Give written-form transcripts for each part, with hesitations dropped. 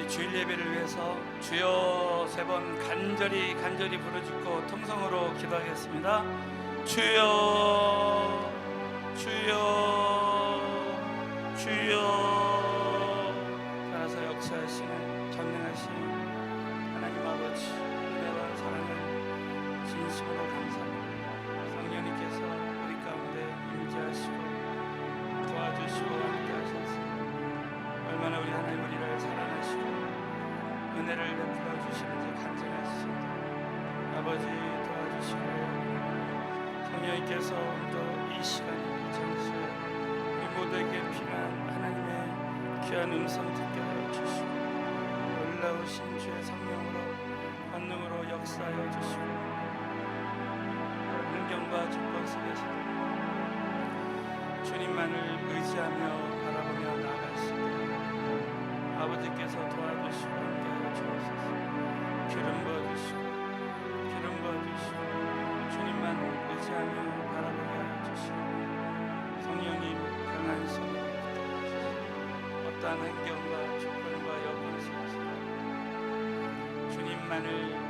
우리 주일 예배를 위해서 주여 세 번 간절히 부르짖고 통성으로 기도하겠습니다. 주여 주여 주여. 따라서 역사하시는 전능하신 하나님 아버지, 은혜와 사랑을 진심으로 감사합니다. 성령님께서 우리 가운데 임재하시고 도와주시고 함께하셔서 얼마나 우리 하나님 우리를 사랑하시고 은혜를 베풀어 주시는지 간증하십니다. 아버지 도와주시고 성령님께서 오늘도 이 시간 이 장소에 우리 모두에게 필요한 하나님의 귀한 음성 듣게 하여 주시고 놀라우신 주의 성령으로 권능으로 역사하여 주시고 환경과 조건 속에서 주님만을 의지하며 바라보며 나아갈 수 있도록 아버지께서 도와주시고 함께하여 주옵소서. 기름 부어주시고 주님만 의지하며 바라보게 하여 주시고 성령님 강한 손으로 붙들어주시고 어떠한 환경과 조건과 여건 속에서 주님만을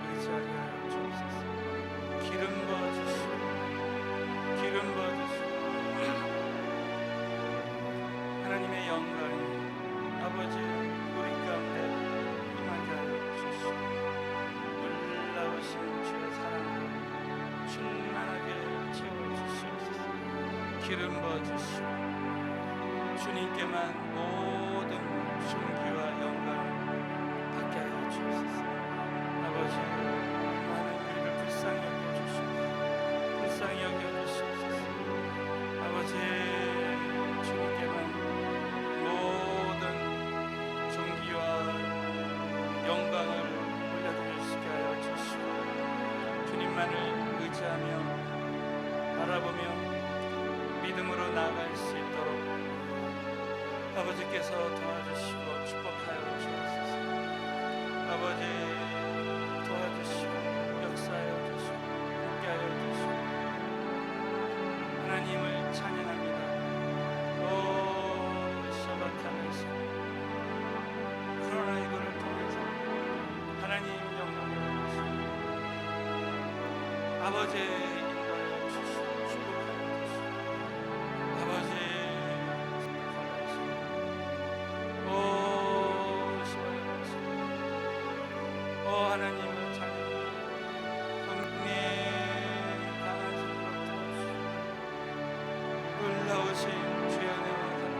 의지하게 하여 주옵소서. 기름 부어주시고 하나님의 영광이 아버지 우리 가운데 임하게 하여 주시고 놀라우신 주의 사랑으로 충만하게 채워주시옵소서. 기름 부어주시고 주님께만 모든 존귀와 영광을 받게 하여 주옵소서. 아버지 많은 우리를 불쌍히 여겨주시옵소서. 아버지 주님께만 모든 존귀와 영광을 올려드릴 수 있게 하여 주시고 주님만을 의지하며 바라보며 믿음으로 나아갈 수 있도록 아버지께서 도와주시고 축복하여 주옵소서. 아버지 도와주시고 역사하여 주시고 함께하여 주시고 하나님을 찬양합니다. 오 샤바타메스. 그러나 이거를 통해서 하나님 영광을 주시고 아버지의 인도하여 주시고 축복하여 주시고 아버지 오 샤바타메스. 오 하나님을 찬양합니다. 놀라우신 주의 은혜와 사랑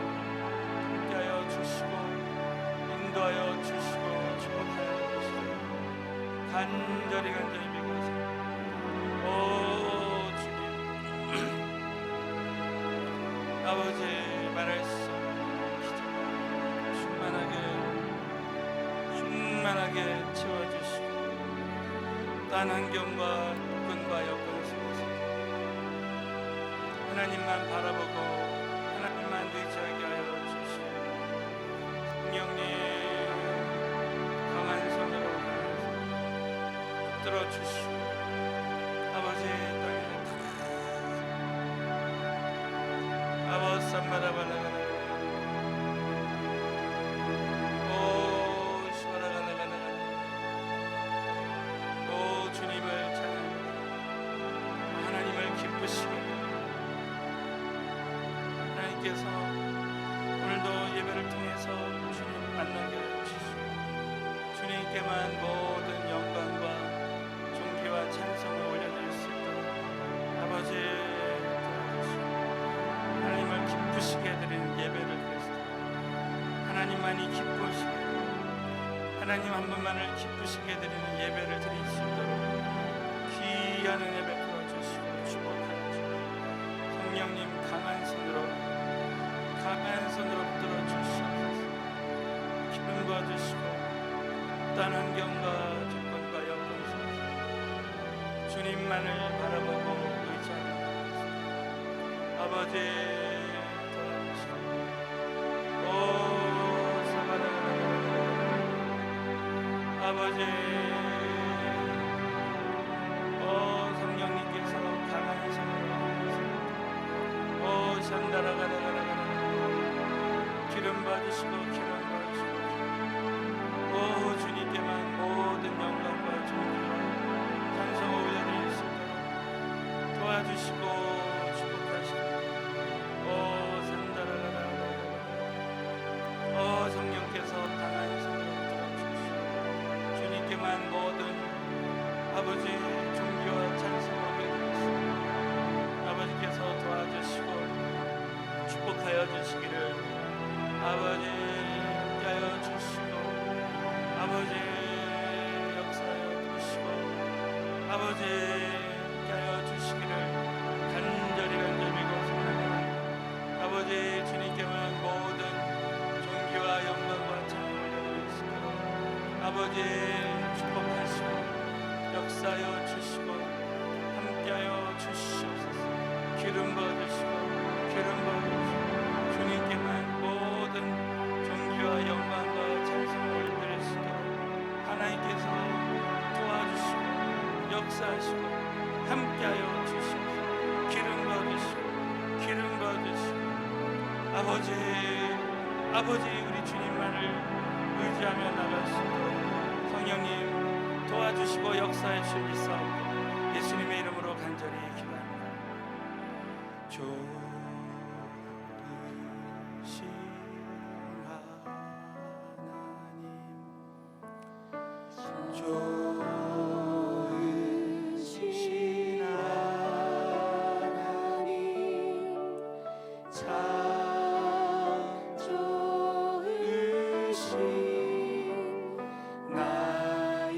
함께하여 주시고 인도하여 주시고 축복하여 주시고 간절히 믿으세요. 오 주님 아버지 말할 수 없는 기적 충만하게 채워주시고 단 환경과 조건과 여건 속에서 하나님만 바라보고 하나님만 의지하게 하여 주시고 성령님 강한 손으로 붙들어 주시고 아버지 땅에 아버지 삼바라바라가라 오 시바라가라가라 오 주님을 찬양합니다. 하나님을 기쁘시게 하나님께서 오늘도 예배를 통해서 주님 만나게 하여 주시고 주님께만 모든 영광과 존귀와 찬송을 올려드릴 수 있도록 아버지 도와주시고 하나님을 기쁘시게 드리는 예배를 드리시고 하나님만이 기쁘시게 하나님 한 분만을 기쁘시게 드리는 예배를 드릴 수 있도록 귀한 은혜 베풀어 주시고 축복하여 주시고 성령님 강한 손으로 붙들어 주시옵소서. 기쁨 부어주시고 어떤 환경과 조건과 여건 속에서 주님만을 바라보고 의지하며 아버지 도와주시고 오 사바라바라바라 아버지 오 성령님께서 강한 손으로 오 산다라가라가라가라 기름 받으시고 기름 받으시고 오 도와주시고 축복하시고 성령께서 강한 성령 들어주시고 주님께만 모든 아버지 존귀와 찬송을 드리겠습니다. 아버지께서 도와주시고 축복하여 주시기를 아버지 하여 주시고 아버지 역사하여 주시고 아버지 하여 주시기를 간절히 고소합니다. 아버지 주님께만 모든 존귀와 영광과 찬양을 드리겠습니다. 아버지 축복하시고 역사하여 주시고 함께하여 주시옵소서. 기름 부어주시고 주님께만 모든 존귀와 영광과 찬송을 드릴 수 있도록 하나님께서 도와주시고 역사하시고 함께하여 주시옵소서. 기름 부어주시고 아버지 우리 주님만을 의지하며 나갈 수 있도록 성령님 도와주시고 역사해 주시옵소서. 예수님의 이름으로 간절히 기도합니다. 좋으신 하나님 좋으신 하나님 참 좋으신 나의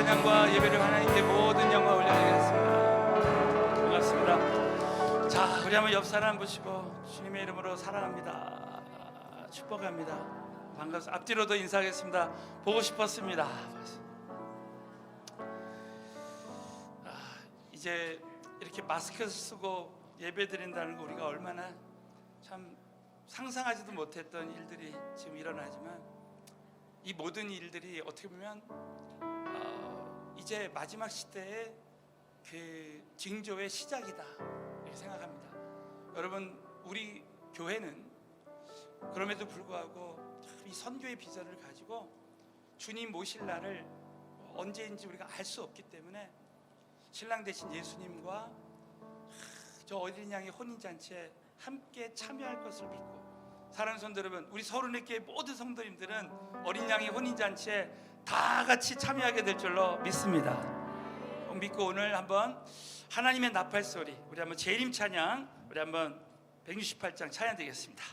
찬양과 예배를 하나님께 모든 영광 올려드리겠습니다. 우리 한번 옆 사람 보시고 주님의 이름으로 사랑합니다, 축복합니다, 반갑습니다. 앞뒤로도 인사하겠습니다. 보고 싶었습니다. 이제 이렇게 마스크 쓰고 예배 드린다는 거 우리가 얼마나 참 상상하지도 못했던 일들이 지금 일어나지만 이 모든 일들이 어떻게 보면 이제 마지막 시대의 그 징조의 시작이다 이렇게 생각합니다. 여러분, 우리 교회는 그럼에도 불구하고 이 선교의 비전을 가지고 주님 모실 날을 언제인지 우리가 알 수 없기 때문에 신랑 되신 예수님과 저 어린 양의 혼인잔치에 함께 참여할 것을 믿고, 사랑하는 성도 여러분, 우리 서른의교회 모든 성도님들은 어린 양의 혼인잔치에 다 같이 참여하게 될 줄로 믿습니다. 믿고 오늘 한번 하나님의 나팔 소리, 우리 한번 재림 찬양, 우리 한번 168장 찬양 드리겠습니다.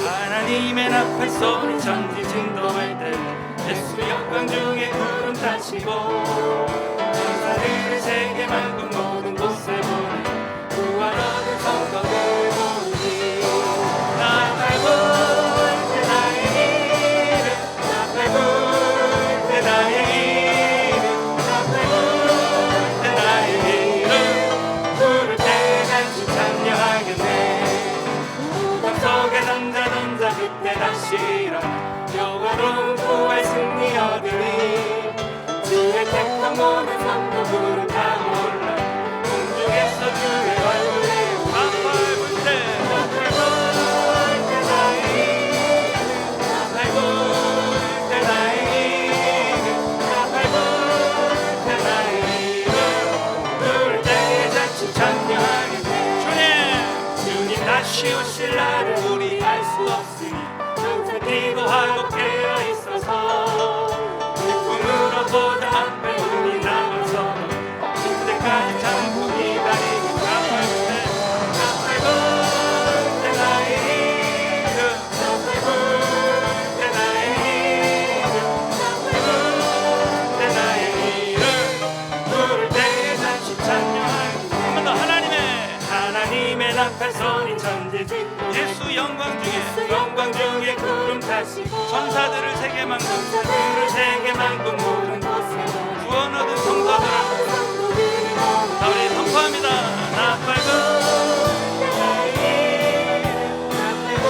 하나님의 나팔 소리 천지 진동할 때 예수 영광 중에 구름 타시고 천사들을 세계 만국 모든 곳에 보내 구원 얻은 성도들 모으니 나팔 불 때 나의 이름, 나팔 불 때 나의 이름, 나팔 불 때 나의 이름, 부를 때 단지 찬양하겠네. 무덤 속에 던져 그때 다시 일어나 영원한 구원 승리 얻으리. 주의 택한 모든 성도 구름 타고 올라 공중에서 주의 얼굴에 나팔 불 때 나팔 불 때 나의 이름, 나팔 불 때 나의 이름, 나팔 불 때 나의 이름, 부를 때 자칫 찬양하겠네. 주님 다시 오실 날을 우리 알 수 없으니 항상 기도하고 깨어 있어서 기쁨으로 보다 앞에 우리 나가서 그때까지 참고 기다리고 나팔 불 때 나의 이름, 나팔 불 때 나의 이름, 나팔 불 때 나의 이름, 부를 때 다시 찬양하겠네. 한 번 더 하나님의 나팔 소리 천지 예수 영광 중에 구름 타시고 천사들을 세계 만국 모든 곳에 구원 얻은 성도들 다 우리 선포합니다. 나팔 불 때 나의 이름, 나팔 불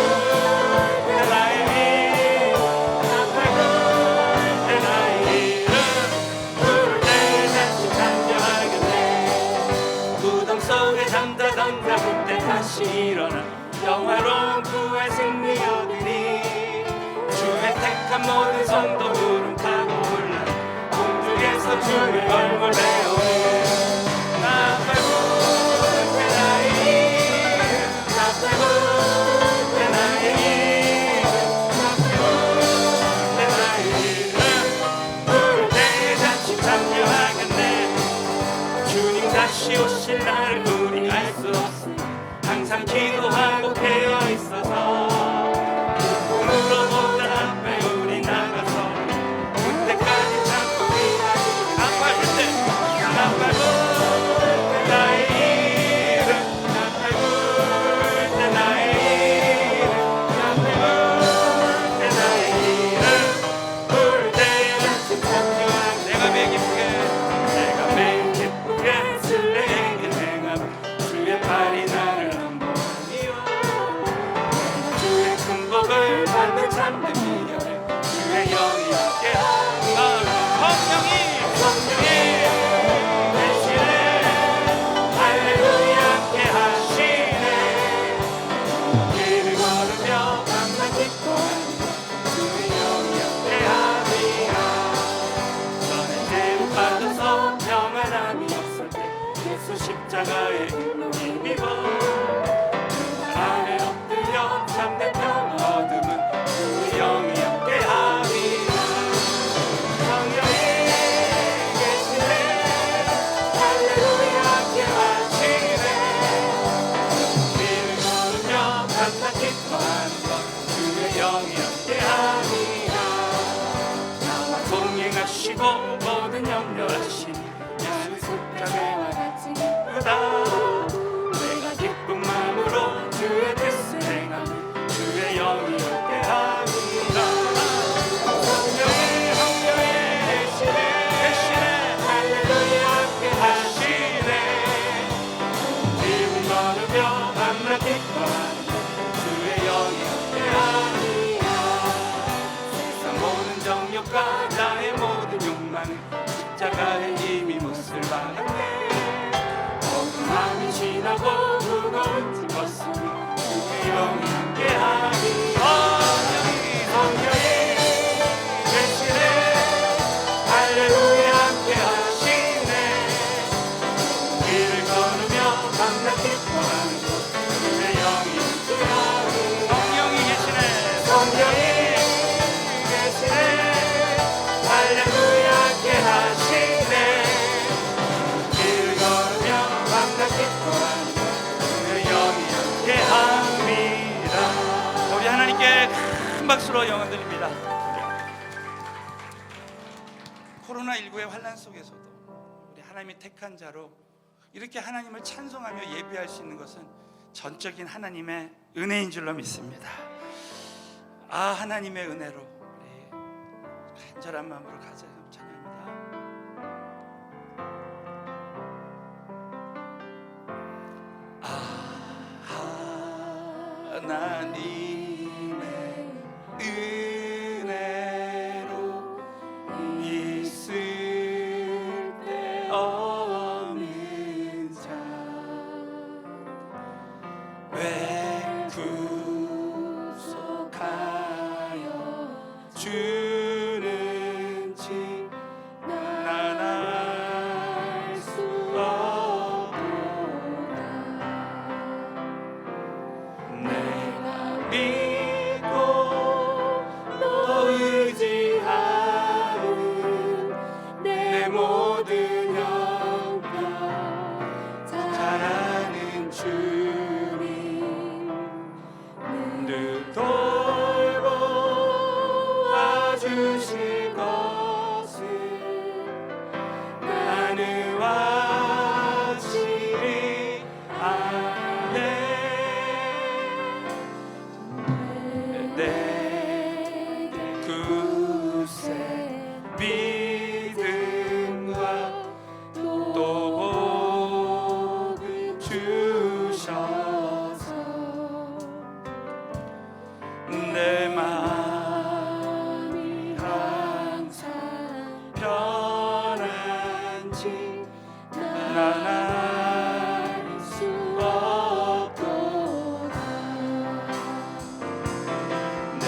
때 나의 이름, 나팔 불 때 나의 이름, 부를 때 다시 찬양하겠네. 무덤 속에 잠자던 자 그때 다시 일어나 영화로운 구원 승리 얻으리. 주의 택한 모든 성도 구름 타고 올라 공중에서 주의 얼굴 배우리. 나팔 불 때 나의 이름, 나팔 불 때 나의 이름, 나팔 불 때 나의 이름, 부를 때 다시 참여하겠네. 주님 다시 오실 날을 우리 알 수 없으니 항상 기도하고 깨어 있어서 기쁨으로 보다 앞에 우리 나가서 그때까지 참고 기다리고 나팔 불 때 나의 이름, 나팔 불 때 나의 이름, 나팔 불 때 나의 이름, 부를 때 같이 찬양하네. 내가 매일 기쁘게 술래에게 행하며 주의 팔이 나를 받는 참된 미련에 주의 영이 함께하니 성령이 되시네. 할렐루야 함께하시네. 길을 걸으며 밤낮 기뻐하니 주의 영이 함께하니라. 전에 죄를 받아서 평안함이 없을 때 예수 십자가에 힘입어 안에 엎드려 참된 평안 얻음은 주의 영이 함께하리라. 성령이 계시네. 할렐루야 함께하시네. 길을 걸으며 밤낮 기뻐하는 것 주의 영이 함께하리라. 나와 동행하시고 성령이 계시네 할렐루야 함께 하시네 길을 걸으며 밤낮 기뻐하는 주의 영이 함께 합니다. 우리 하나님께 큰 박수로 영원 드립니다. 코로나19의 환난 속에서도 우리 하나님이 택한 자로 이렇게 하나님을 찬송하며 예배할 수 있는 것은 전적인 하나님의 은혜인 줄로 믿습니다. 하나님의 은혜로 우리 간절한 마음으로 가자 찬양합니다. 하나님의 은혜로 있을 때 없는 자 왜 구속하여 주는지 난 알 수 없도다. 내가 믿고 또 의지하는 내 모든 형편 잘하는 주님 늘 돌보아주실 것을 나는 확실히 아네. 내 굳은 믿음과 또 복을 주셔서 내 마음이 항상 편한지 난 알 수 없도다. 내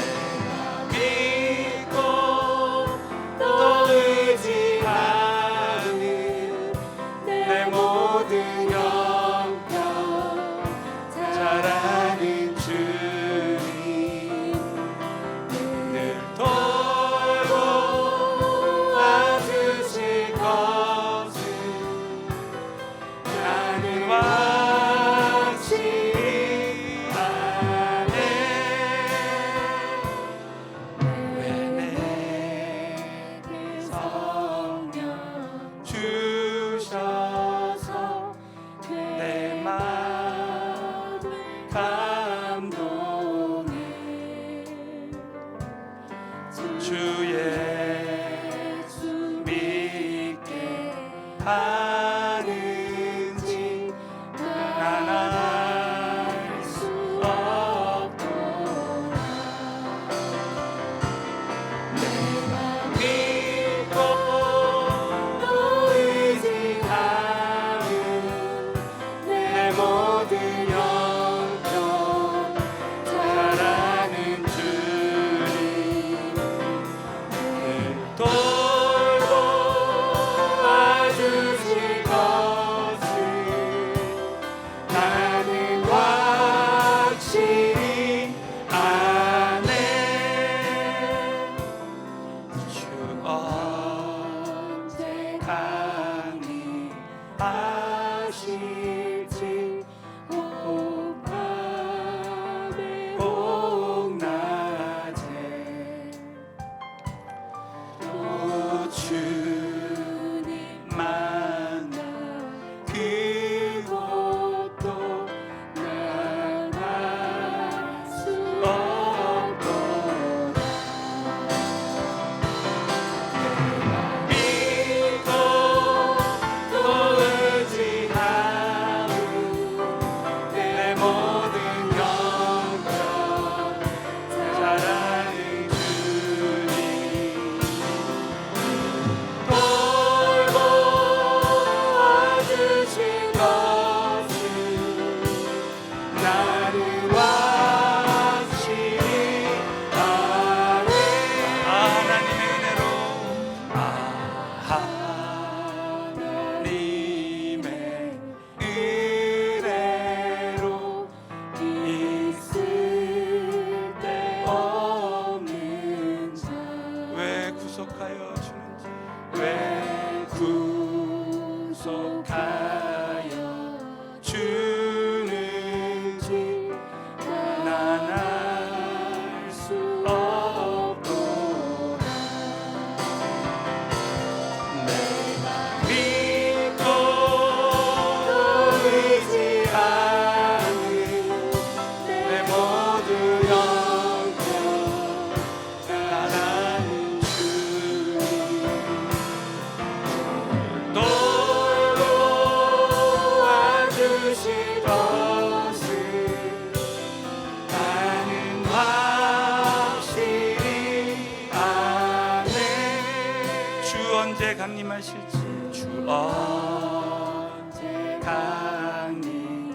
언제 강림하실지 주 언제 강림하실지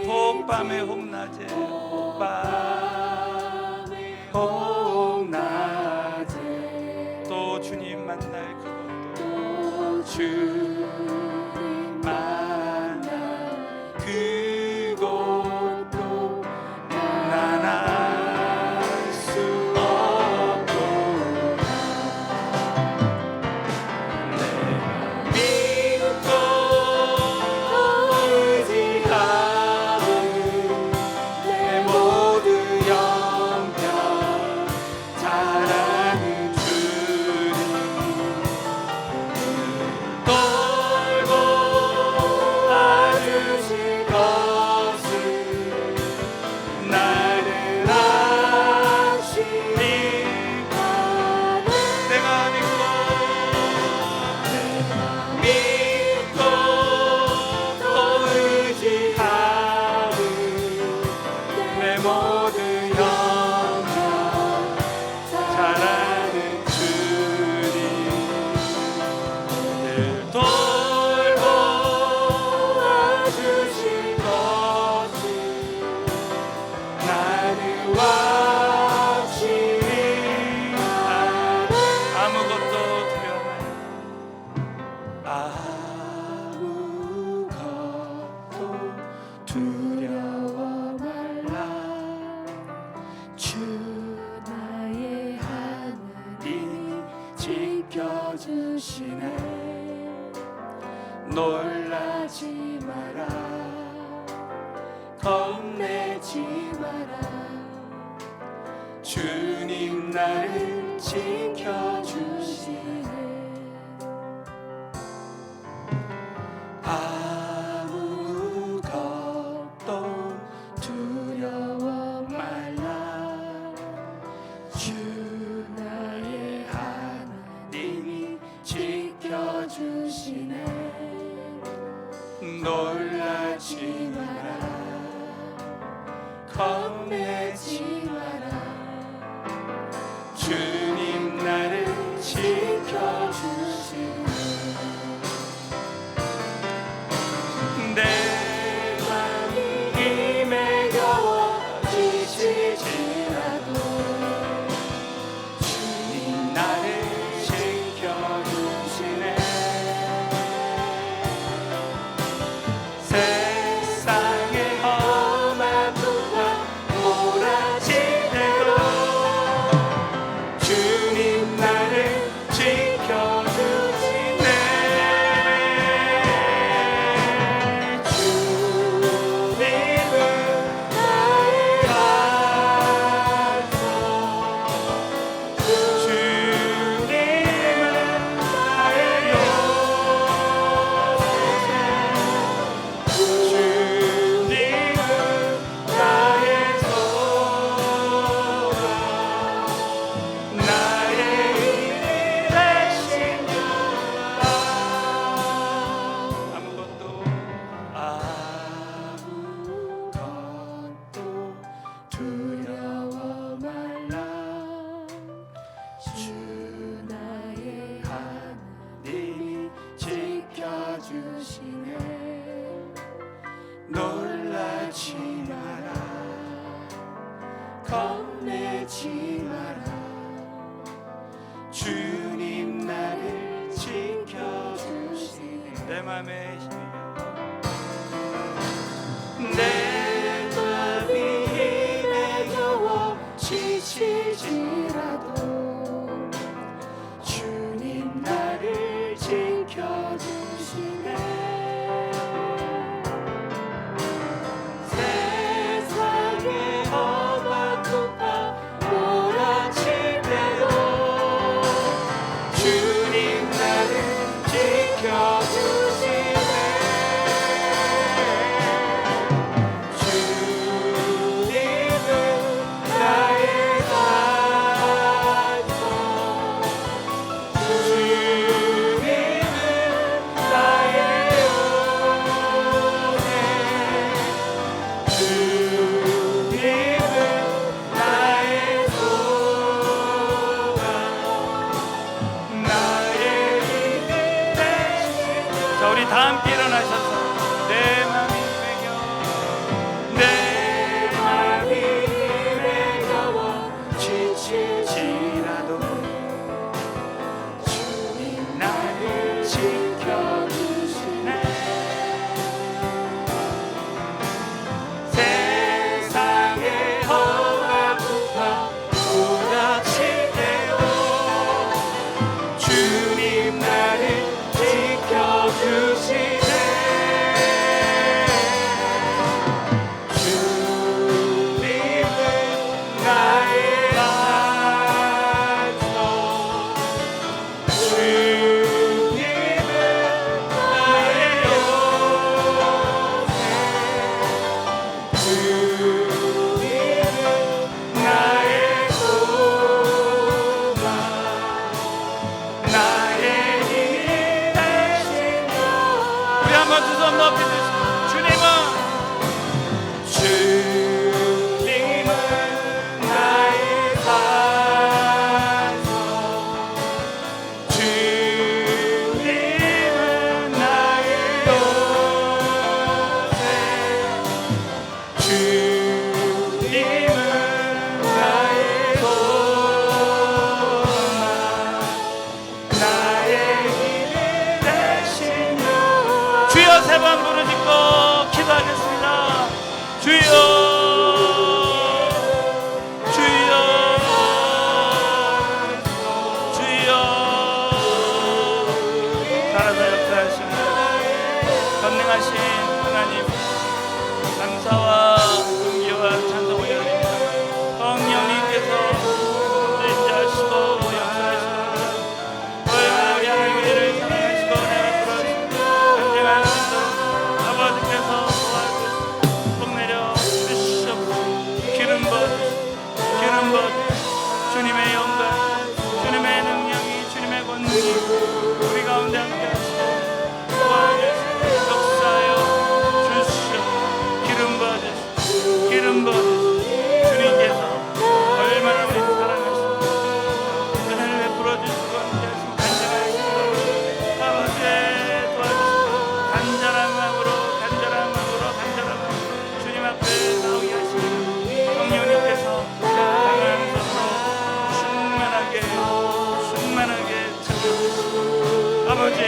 혹밤에 혹낮에 혹밤에 혹낮에 또 주님 만날 그것도 주님 만날 그것도 난 알 수 없구나. 내가 믿고 의지하는 내 모두 영병 잘하는 주님 돌고 와주실 것을 나는 아시니 내가 믿고 또 의지하는 내 모든 영광 잘하는 주님 늘 돌보 와주실 것을 나는 확신히 아무것도 두려워 말라. 주 나의 하나님이 지켜주시네. 놀라지 마라 겁내지 마라. 주님 나를 지켜주시네. 아무것도 두려워 말라. 주 나의 하나님이 지켜주시네. 놀라지 마라 겁내지 마라. 주님 나를 지켜주시네. 내 맘이 힘에 겨워 지칠지라도 주님 나를 지켜주시네. 세상의 험한 풍파 몰아칠 때도 주님 나를 지켜주시네. 주님은 나의 간섭 주님은 나의 요새 주님은 나의 소망 나의 일하신 여호와. 아무것도 두려워 말라. 주 나의 하나님이 지켜주시네. 놀라지 마라 겁내지 마라. 주님 나를 지켜주시네. 내 맘에 힘이 내 맘이 힘에 겨워 지칠지라도 주님 나를 지켜주시네. 세상의 험한 풍파 몰아칠 때도 주님 나를 지켜주시네. 주님의 영광, 주님의 능력이, 주님의 권능이 우리 가운데 함께 하시고 역사하여 주시오. 기름 부어주시오. 기름 부어주시오. 주님께서 얼마나 우리를 사랑하시고 은혜를 베풀어 주시고 함께 하시고 간절하시고 아버지 도와주시고 간절한 마음으로 주님 앞에 나오게 하시고 성령님께서 강한 손으로 충만하게 채워주시고 아버지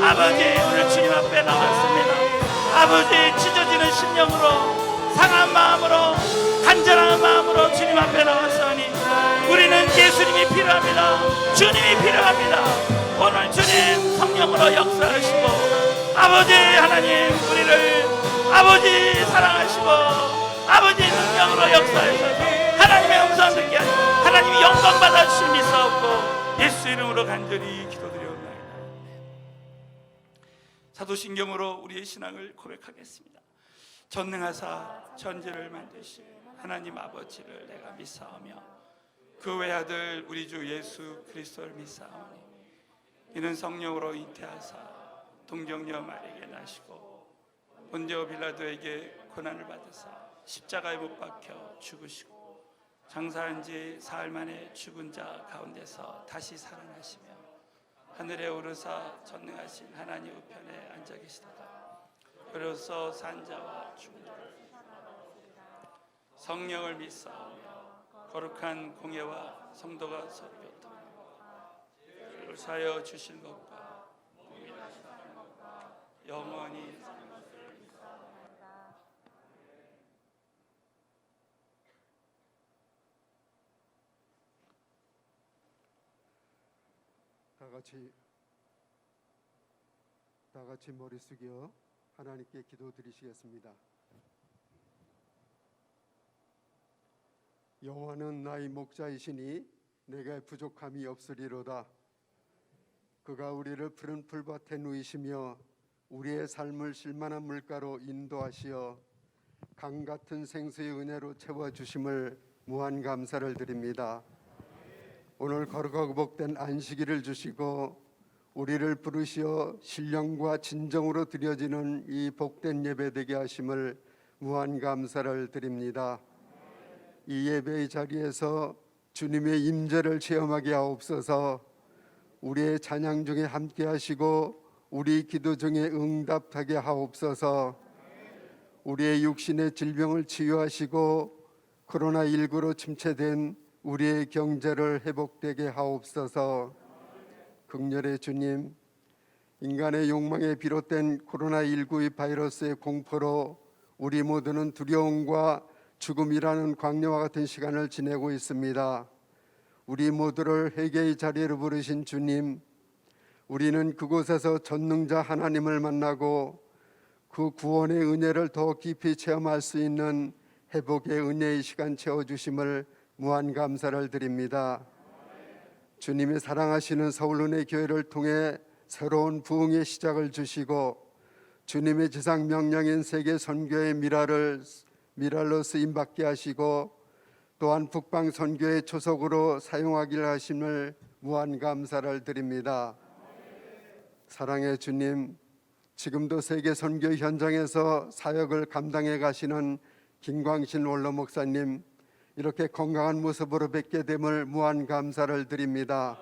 아버지 오늘 주님 앞에 나왔습니다. 아버지 찢어지는 심령으로 상한 마음으로 간절한 마음으로 주님 앞에 나왔으니 우리는 예수님이 필요합니다. 주님이 필요합니다. 오늘 주님 성령으로 역사하시고 아버지 하나님 우리를 아버지 사랑하시고 아버지 능력으로 역사하셔서 하나님의 음성 듣게 하시고 하나님이 영광 받아주실 믿사옵고 예수 이름으로 간절히 기도드리옵나이다. 사도신경으로 우리의 신앙을 고백하겠습니다. 전능하사 천지를 만드신 하나님 아버지를 내가 믿사오며 그 외아들 우리 주 예수 그리스도를 믿사오니 이는 성령으로 잉태하사 동정녀 마리아에게 나시고 본디오 빌라도에게 고난을 받으사 십자가에 못 박혀 죽으시고 장사한 지 사흘 만에 죽은 자 가운데서 다시 살아나시며 하늘에 오르사 전능하신 하나님 우편에 앉아 계시다가 그로서 산 자와 죽은 자를 성령을 믿사오며 거룩한 공예와 성도가 서로 교통하며 사여 주신 것과 영원히 다 같이 머리 숙여 하나님께 기도 드리시겠습니다. 여호와는 나의 목자이시니 내게 부족함이 없으리로다. 그가 우리를 푸른 풀밭에 누이시며 우리의 삶을 쉴만한 물가로 인도하시어 강 같은 생수의 은혜로 채워주심을 무한 감사를 드립니다. 오늘 거룩하고 복된 안식일을 주시고 우리를 부르시어 신령과 진정으로 드려지는 이 복된 예배 되게 하심을 무한 감사를 드립니다. 이 예배의 자리에서 주님의 임재를 체험하게 하옵소서. 우리의 찬양 중에 함께 하시고 우리 기도 중에 응답하게 하옵소서. 우리의 육신의 질병을 치유하시고 코로나19로 침체된 우리의 경제를 회복되게 하옵소서. 긍휼의 주님, 인간의 욕망에 비롯된 코로나19의 바이러스의 공포로 우리 모두는 두려움과 죽음이라는 광야와 같은 시간을 지내고 있습니다. 우리 모두를 회개의 자리로 부르신 주님, 우리는 그곳에서 전능자 하나님을 만나고 그 구원의 은혜를 더 깊이 체험할 수 있는 회복의 은혜의 시간 채워주심을 무한 감사를 드립니다. 주님이 사랑하시는 서울은혜교회를 통해 새로운 부흥의 시작을 주시고 주님의 지상 명령인 세계 선교의 미랄로 쓰임받게 하시고 또한 북방 선교의 초석으로 사용하기를 하심을 무한 감사를 드립니다. 사랑의 주님, 지금도 세계 선교 현장에서 사역을 감당해 가시는 김광신 원로 목사님, 이렇게 건강한 모습으로 뵙게 됨을 무한 감사를 드립니다.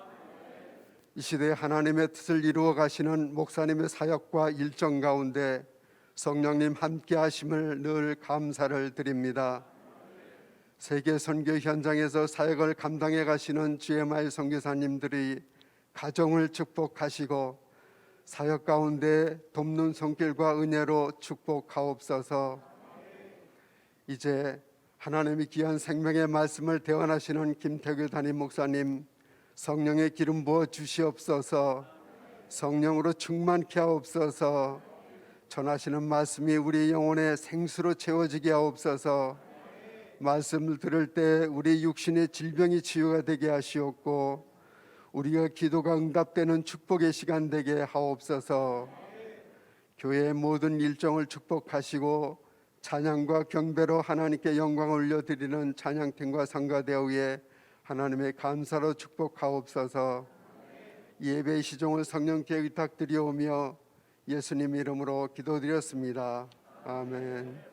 이 시대에 하나님의 뜻을 이루어 가시는 목사님의 사역과 일정 가운데 성령님 함께 하심을 늘 감사를 드립니다. 세계 선교 현장에서 사역을 감당해 가시는 GMI 선교사님들이 가정을 축복하시고 사역 가운데 돕는 손길과 은혜로 축복하옵소서. 이제 하나님이 귀한 생명의 말씀을 대언하시는 김태규 담임 목사님, 성령의 기름 부어 주시옵소서. 성령으로 충만케 하옵소서. 전하시는 말씀이 우리 영혼의 생수로 채워지게 하옵소서. 말씀을 들을 때 우리 육신의 질병이 치유가 되게 하시옵고 우리가 기도가 응답되는 축복의 시간 되게 하옵소서. 교회의 모든 일정을 축복하시고 찬양과 경배로 하나님께 영광을 올려드리는 찬양팀과 성가대우에 하나님의 감사로 축복하옵소서. 예배의 시종을 성령께 의탁드리오며 예수님 이름으로 기도드렸습니다. 아멘.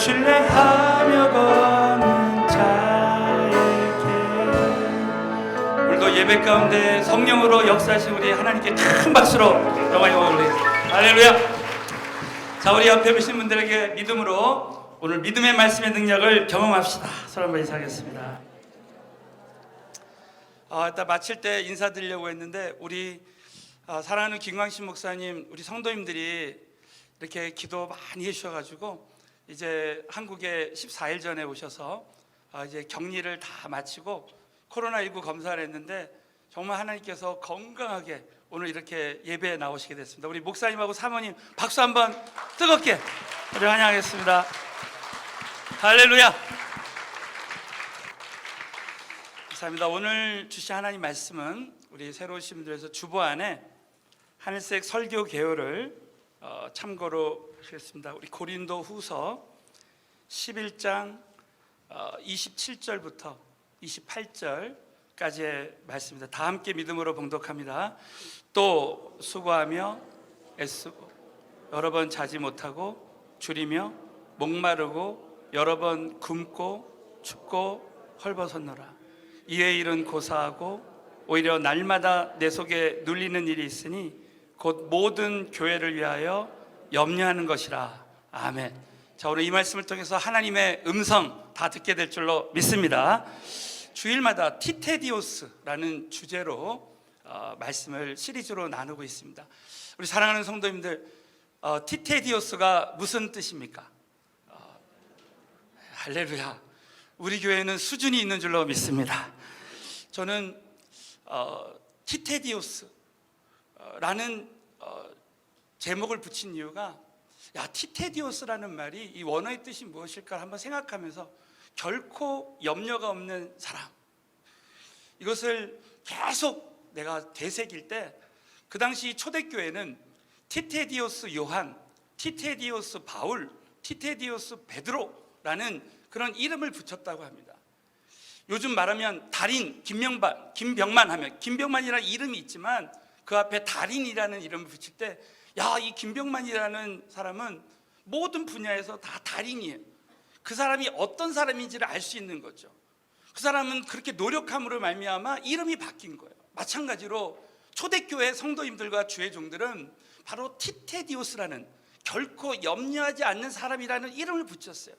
신뢰하며 걷는 자에게. 오늘도 예배 가운데 성령으로 역사하신 우리 하나님께 큰 박수로 영광 올리겠습니다. 할렐루야. 자, 우리 옆에 계신 분들에게 믿음으로 오늘 믿음의 말씀의 능력을 경험합시다. 손 한번 인사하겠습니다. 일단 마칠 때 인사드리려고 했는데 우리 사랑하는 김광신 목사님, 우리 성도님들이 이렇게 기도 많이 해주셔가지고 이제 한국에 14일 전에 오셔서 이제 격리를 다 마치고 코로나19 검사를 했는데 정말 하나님께서 건강하게 오늘 이렇게 예배에 나오시게 됐습니다. 우리 목사님하고 사모님 박수 한번 뜨겁게 환영하겠습니다. 할렐루야. 감사합니다. 오늘 주신 하나님 말씀은 우리 새로 오신 분들에서 주보 안에 하늘색 설교 개요를 참고로 하시겠습니다. 우리 고린도 후서 11장 27절부터 28절까지의 말씀입니다. 다 함께 믿음으로 봉독합니다. 또 수고하며 애쓰고 여러 번 자지 못하고 줄이며 목마르고 여러 번 굶고 춥고 헐벗었노라. 이에 일은 고사하고 오히려 날마다 내 속에 눌리는 일이 있으니 곧 모든 교회를 위하여 염려하는 것이라. 아멘. 자, 오늘 이 말씀을 통해서 하나님의 음성 다 듣게 될 줄로 믿습니다. 주일마다 티테디오스라는 주제로 말씀을 시리즈로 나누고 있습니다. 우리 사랑하는 성도님들, 티테디오스가 무슨 뜻입니까? 할렐루야. 우리 교회는 수준이 있는 줄로 믿습니다. 저는 티테디오스라는 제목을 붙인 이유가, 티테디오스라는 말이 이 원어의 뜻이 무엇일까 한번 생각하면서 결코 염려가 없는 사람, 이것을 계속 내가 되새길 때, 그 당시 초대교회는 티테디오스 요한, 티테디오스 바울, 티테디오스 베드로라는 그런 이름을 붙였다고 합니다. 요즘 말하면 달인 김병만 하면, 김병만이라는 이름이 있지만 그 앞에 달인이라는 이름을 붙일 때, 이 김병만이라는 사람은 모든 분야에서 다 달인이에요. 그 사람이 어떤 사람인지를 알 수 있는 거죠. 그 사람은 그렇게 노력함으로 말미암아 이름이 바뀐 거예요. 마찬가지로 초대교회 성도님들과 주의 종들은 바로 티테디오스라는, 결코 염려하지 않는 사람이라는 이름을 붙였어요.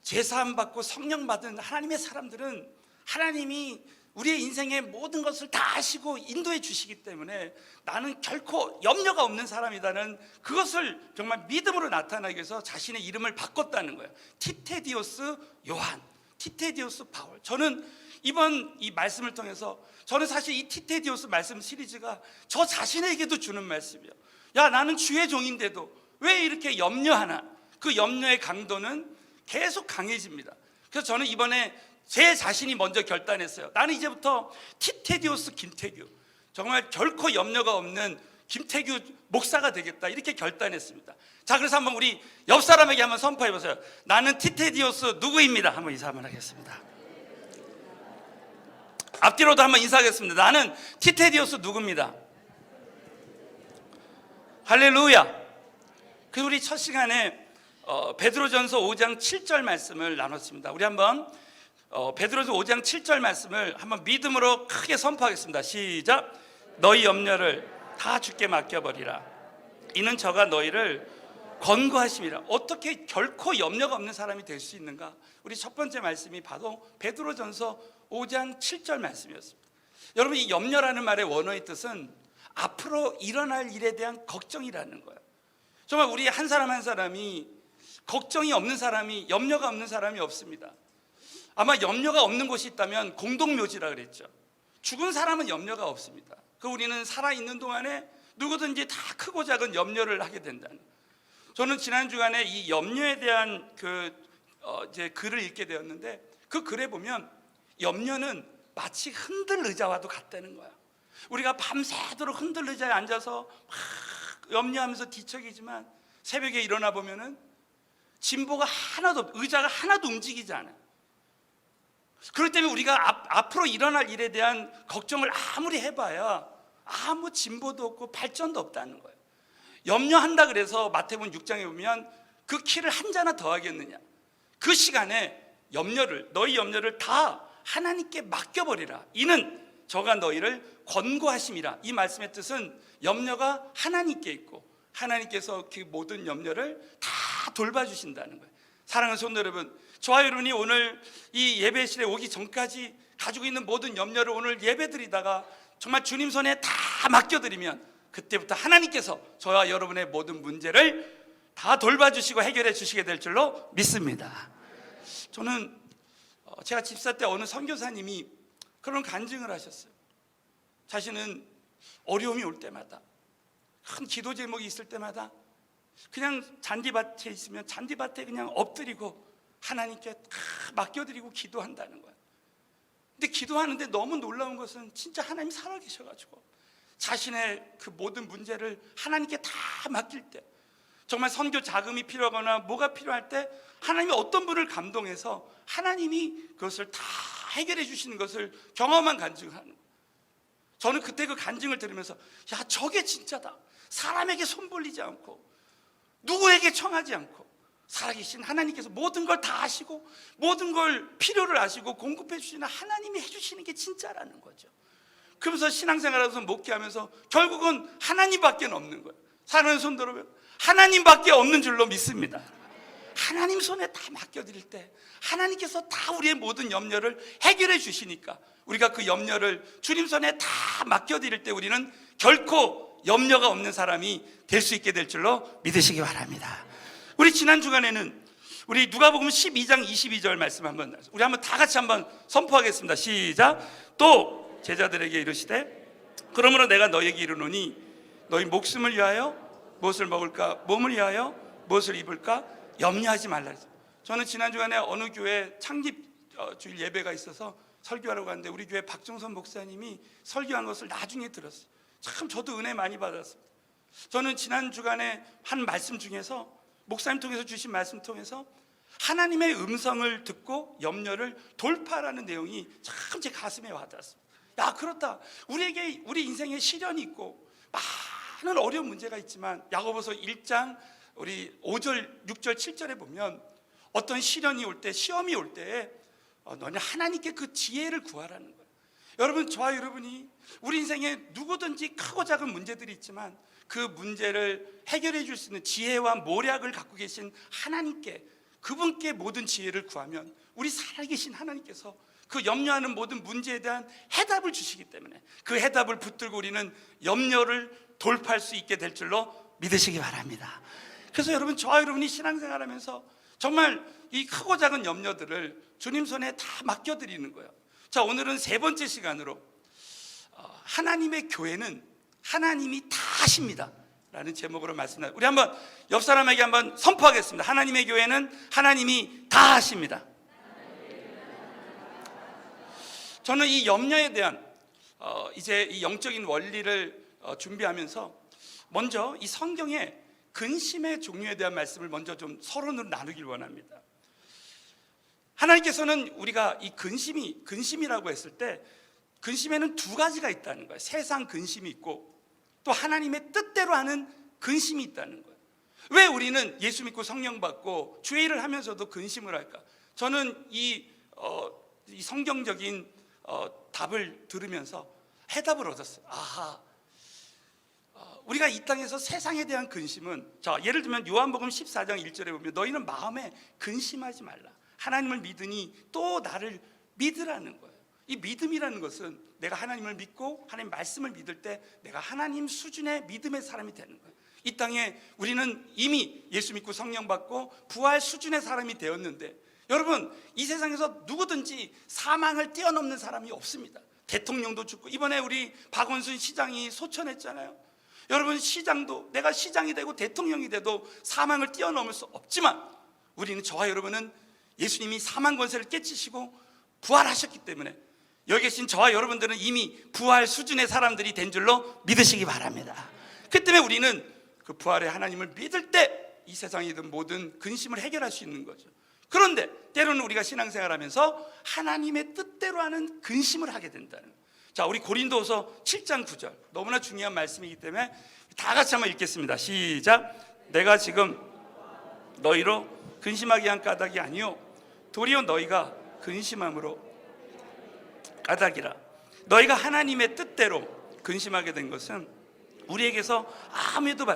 제사함 받고 성령 받은 하나님의 사람들은 하나님이 우리의 인생의 모든 것을 다 아시고 인도해 주시기 때문에 나는 결코 염려가 없는 사람이라는 그것을 정말 믿음으로 나타나기 위해서 자신의 이름을 바꿨다는 거예요. 티테디오스 요한, 티테디오스 바울. 저는 이번 이 말씀을 통해서, 저는 사실 이 티테디오스 말씀 시리즈가 저 자신에게도 주는 말씀이에요. 나는 주의 종인데도 왜 이렇게 염려하나? 그 염려의 강도는 계속 강해집니다. 그래서 저는 이번에 제 자신이 먼저 결단했어요. 나는 이제부터 티테디오스 김태규, 정말 결코 염려가 없는 김태규 목사가 되겠다, 이렇게 결단했습니다. 자, 그래서 한번 우리 옆 사람에게 한번 선포해 보세요. 나는 티테디오스 누구입니다. 한번 인사 한번 하겠습니다. 앞뒤로도 한번 인사하겠습니다. 나는 티테디오스 누구입니다. 할렐루야. 그 우리 첫 시간에 베드로전서 5장 7절 말씀을 나눴습니다. 우리 한번 베드로전서 5장 7절 말씀을 한번 믿음으로 크게 선포하겠습니다. 시작. 너희 염려를 다 주께 맡겨버리라. 이는 저가 너희를 권고하심이라. 어떻게 결코 염려가 없는 사람이 될 수 있는가? 우리 첫 번째 말씀이 바로 베드로전서 5장 7절 말씀이었습니다. 여러분, 이 염려라는 말의 원어의 뜻은 앞으로 일어날 일에 대한 걱정이라는 거예요. 정말 우리 한 사람 한 사람이 걱정이 없는 사람이, 염려가 없는 사람이 없습니다. 아마 염려가 없는 곳이 있다면 공동묘지라 그랬죠. 죽은 사람은 염려가 없습니다. 우리는 살아있는 동안에 누구든지 다 크고 작은 염려를 하게 된다는. 저는 지난 주간에 이 염려에 대한 이제 글을 읽게 되었는데, 그 글에 보면 염려는 마치 흔들 의자와도 같다는 거야. 우리가 밤새도록 흔들 의자에 앉아서 막 염려하면서 뒤척이지만 새벽에 일어나 보면은 진보가 하나도, 의자가 하나도 움직이지 않아요. 그렇기 때문에 우리가 앞으로 일어날 일에 대한 걱정을 아무리 해봐야 아무 진보도 없고 발전도 없다는 거예요. 염려한다 그래서 마태복음 6장에 보면 그 키를 한 자나 더 하겠느냐. 그 시간에 너희 염려를 다 하나님께 맡겨버리라. 이는 저가 너희를 권고하심이라. 이 말씀의 뜻은 염려가 하나님께 있고 하나님께서 그 모든 염려를 다 돌봐주신다는 거예요. 사랑하는 성도 여러분, 저와 여러분이 오늘 이 예배실에 오기 전까지 가지고 있는 모든 염려를 오늘 예배드리다가 정말 주님 손에 다 맡겨드리면 그때부터 하나님께서 저와 여러분의 모든 문제를 다 돌봐주시고 해결해 주시게 될 줄로 믿습니다. 저는 제가 집사 때 어느 선교사님이 그런 간증을 하셨어요. 자신은 어려움이 올 때마다, 큰 기도 제목이 있을 때마다 그냥 잔디밭에 있으면 잔디밭에 그냥 엎드리고 하나님께 다 맡겨드리고 기도한다는 거예요. 근데 기도하는데 너무 놀라운 것은 진짜 하나님이 살아계셔가지고 자신의 그 모든 문제를 하나님께 다 맡길 때, 정말 선교 자금이 필요하거나 뭐가 필요할 때 하나님이 어떤 분을 감동해서 하나님이 그것을 다 해결해 주시는 것을 경험한 간증을 하는 거예요. 저는 그때 그 간증을 들으면서 저게 진짜다. 사람에게 손 벌리지 않고 누구에게 청하지 않고 살아계신 하나님께서 모든 걸 다 아시고 모든 걸 필요를 아시고 공급해 주시는 하나님이 해주시는 게 진짜라는 거죠. 그러면서 신앙생활하면서 목회하면서 결국은 하나님밖에 없는 거예요. 사랑하는 성도 여러분, 하나님밖에 없는 줄로 믿습니다. 하나님 손에 다 맡겨드릴 때 하나님께서 다 우리의 모든 염려를 해결해 주시니까 우리가 그 염려를 주님 손에 다 맡겨드릴 때 우리는 결코 염려가 없는 사람이 될 수 있게 될 줄로 믿으시기 바랍니다. 우리 지난 주간에는 우리 누가복음 12장 22절 말씀 우리 한번 다 같이 한번 선포하겠습니다. 시작. 또 제자들에게 이르시되 그러므로 내가 너에게 이르노니 너희 목숨을 위하여 무엇을 먹을까, 몸을 위하여 무엇을 입을까 염려하지 말라. 저는 지난 주간에 어느 교회 창립 주일 예배가 있어서 설교하러 갔는데 우리 교회 박종선 목사님이 설교한 것을 나중에 들었어요. 참 저도 은혜 많이 받았습니다. 저는 지난 주간에 한 말씀 중에서 목사님 통해서 주신 말씀 통해서 하나님의 음성을 듣고 염려를 돌파하라는 내용이 참 제 가슴에 와닿았습니다. 야, 그렇다. 우리에게 우리 인생에 시련이 있고 많은 어려운 문제가 있지만 야고보서 1장 우리 5절, 6절, 7절에 보면 어떤 시련이 올 때, 시험이 올 때에 너는 하나님께 그 지혜를 구하라는 거예요. 여러분, 저와 여러분이 우리 인생에 누구든지 크고 작은 문제들이 있지만 그 문제를 해결해 줄 수 있는 지혜와 모략을 갖고 계신 하나님께, 그분께 모든 지혜를 구하면 우리 살아계신 하나님께서 그 염려하는 모든 문제에 대한 해답을 주시기 때문에 그 해답을 붙들고 우리는 염려를 돌파할 수 있게 될 줄로 믿으시기 바랍니다. 그래서 여러분, 저와 여러분이 신앙생활하면서 정말 이 크고 작은 염려들을 주님 손에 다 맡겨드리는 거예요. 자, 오늘은 세 번째 시간으로 하나님의 교회는 하나님이 다 하십니다 라는 제목으로 말씀드립니다. 우리 한번 옆 사람에게 한번 선포하겠습니다. 하나님의 교회는 하나님이 다 하십니다. 저는 이 염려에 대한 이제 이 영적인 원리를 준비하면서 먼저 이 성경의 근심의 종류에 대한 말씀을 먼저 좀 서론으로 나누길 원합니다. 하나님께서는 우리가 이 근심이라고 했을 때 근심에는 두 가지가 있다는 거예요. 세상 근심이 있고 또 하나님의 뜻대로 하는 근심이 있다는 거예요. 왜 우리는 예수 믿고 성령 받고 주의 일을 하면서도 근심을 할까? 저는 이 성경적인 답을 들으면서 해답을 얻었어요. 아하, 우리가 이 땅에서 세상에 대한 근심은, 자, 예를 들면 요한복음 14장 1절에 보면 너희는 마음에 근심하지 말라. 하나님을 믿으니 또 나를 믿으라는 거예요. 이 믿음이라는 것은 내가 하나님을 믿고 하나님 말씀을 믿을 때 내가 하나님 수준의 믿음의 사람이 되는 거예요. 이 땅에 우리는 이미 예수 믿고 성령 받고 부활 수준의 사람이 되었는데, 여러분, 이 세상에서 누구든지 사망을 뛰어넘는 사람이 없습니다. 대통령도 죽고, 이번에 우리 박원순 시장이 소천했잖아요. 여러분, 시장도, 내가 시장이 되고 대통령이 돼도 사망을 뛰어넘을 수 없지만 우리는, 저와 여러분은 예수님이 사망 권세를 깨치시고 부활하셨기 때문에 여기 계신 저와 여러분들은 이미 부활 수준의 사람들이 된 줄로 믿으시기 바랍니다. 그 때문에 우리는 그 부활의 하나님을 믿을 때 이 세상이든 모든 근심을 해결할 수 있는 거죠. 그런데 때로는 우리가 신앙생활하면서 하나님의 뜻대로 하는 근심을 하게 된다는 거예요. 자, 우리 고린도서 7장 9절, 너무나 중요한 말씀이기 때문에 다 같이 한번 읽겠습니다. 시작. 내가 지금 너희로 근심하게 한 까닭이 아니요 도리어 너희가 근심함으로 까닭이라. 너희가 하나님의 뜻대로 근심하게 된 것은 우리에게서 아무에도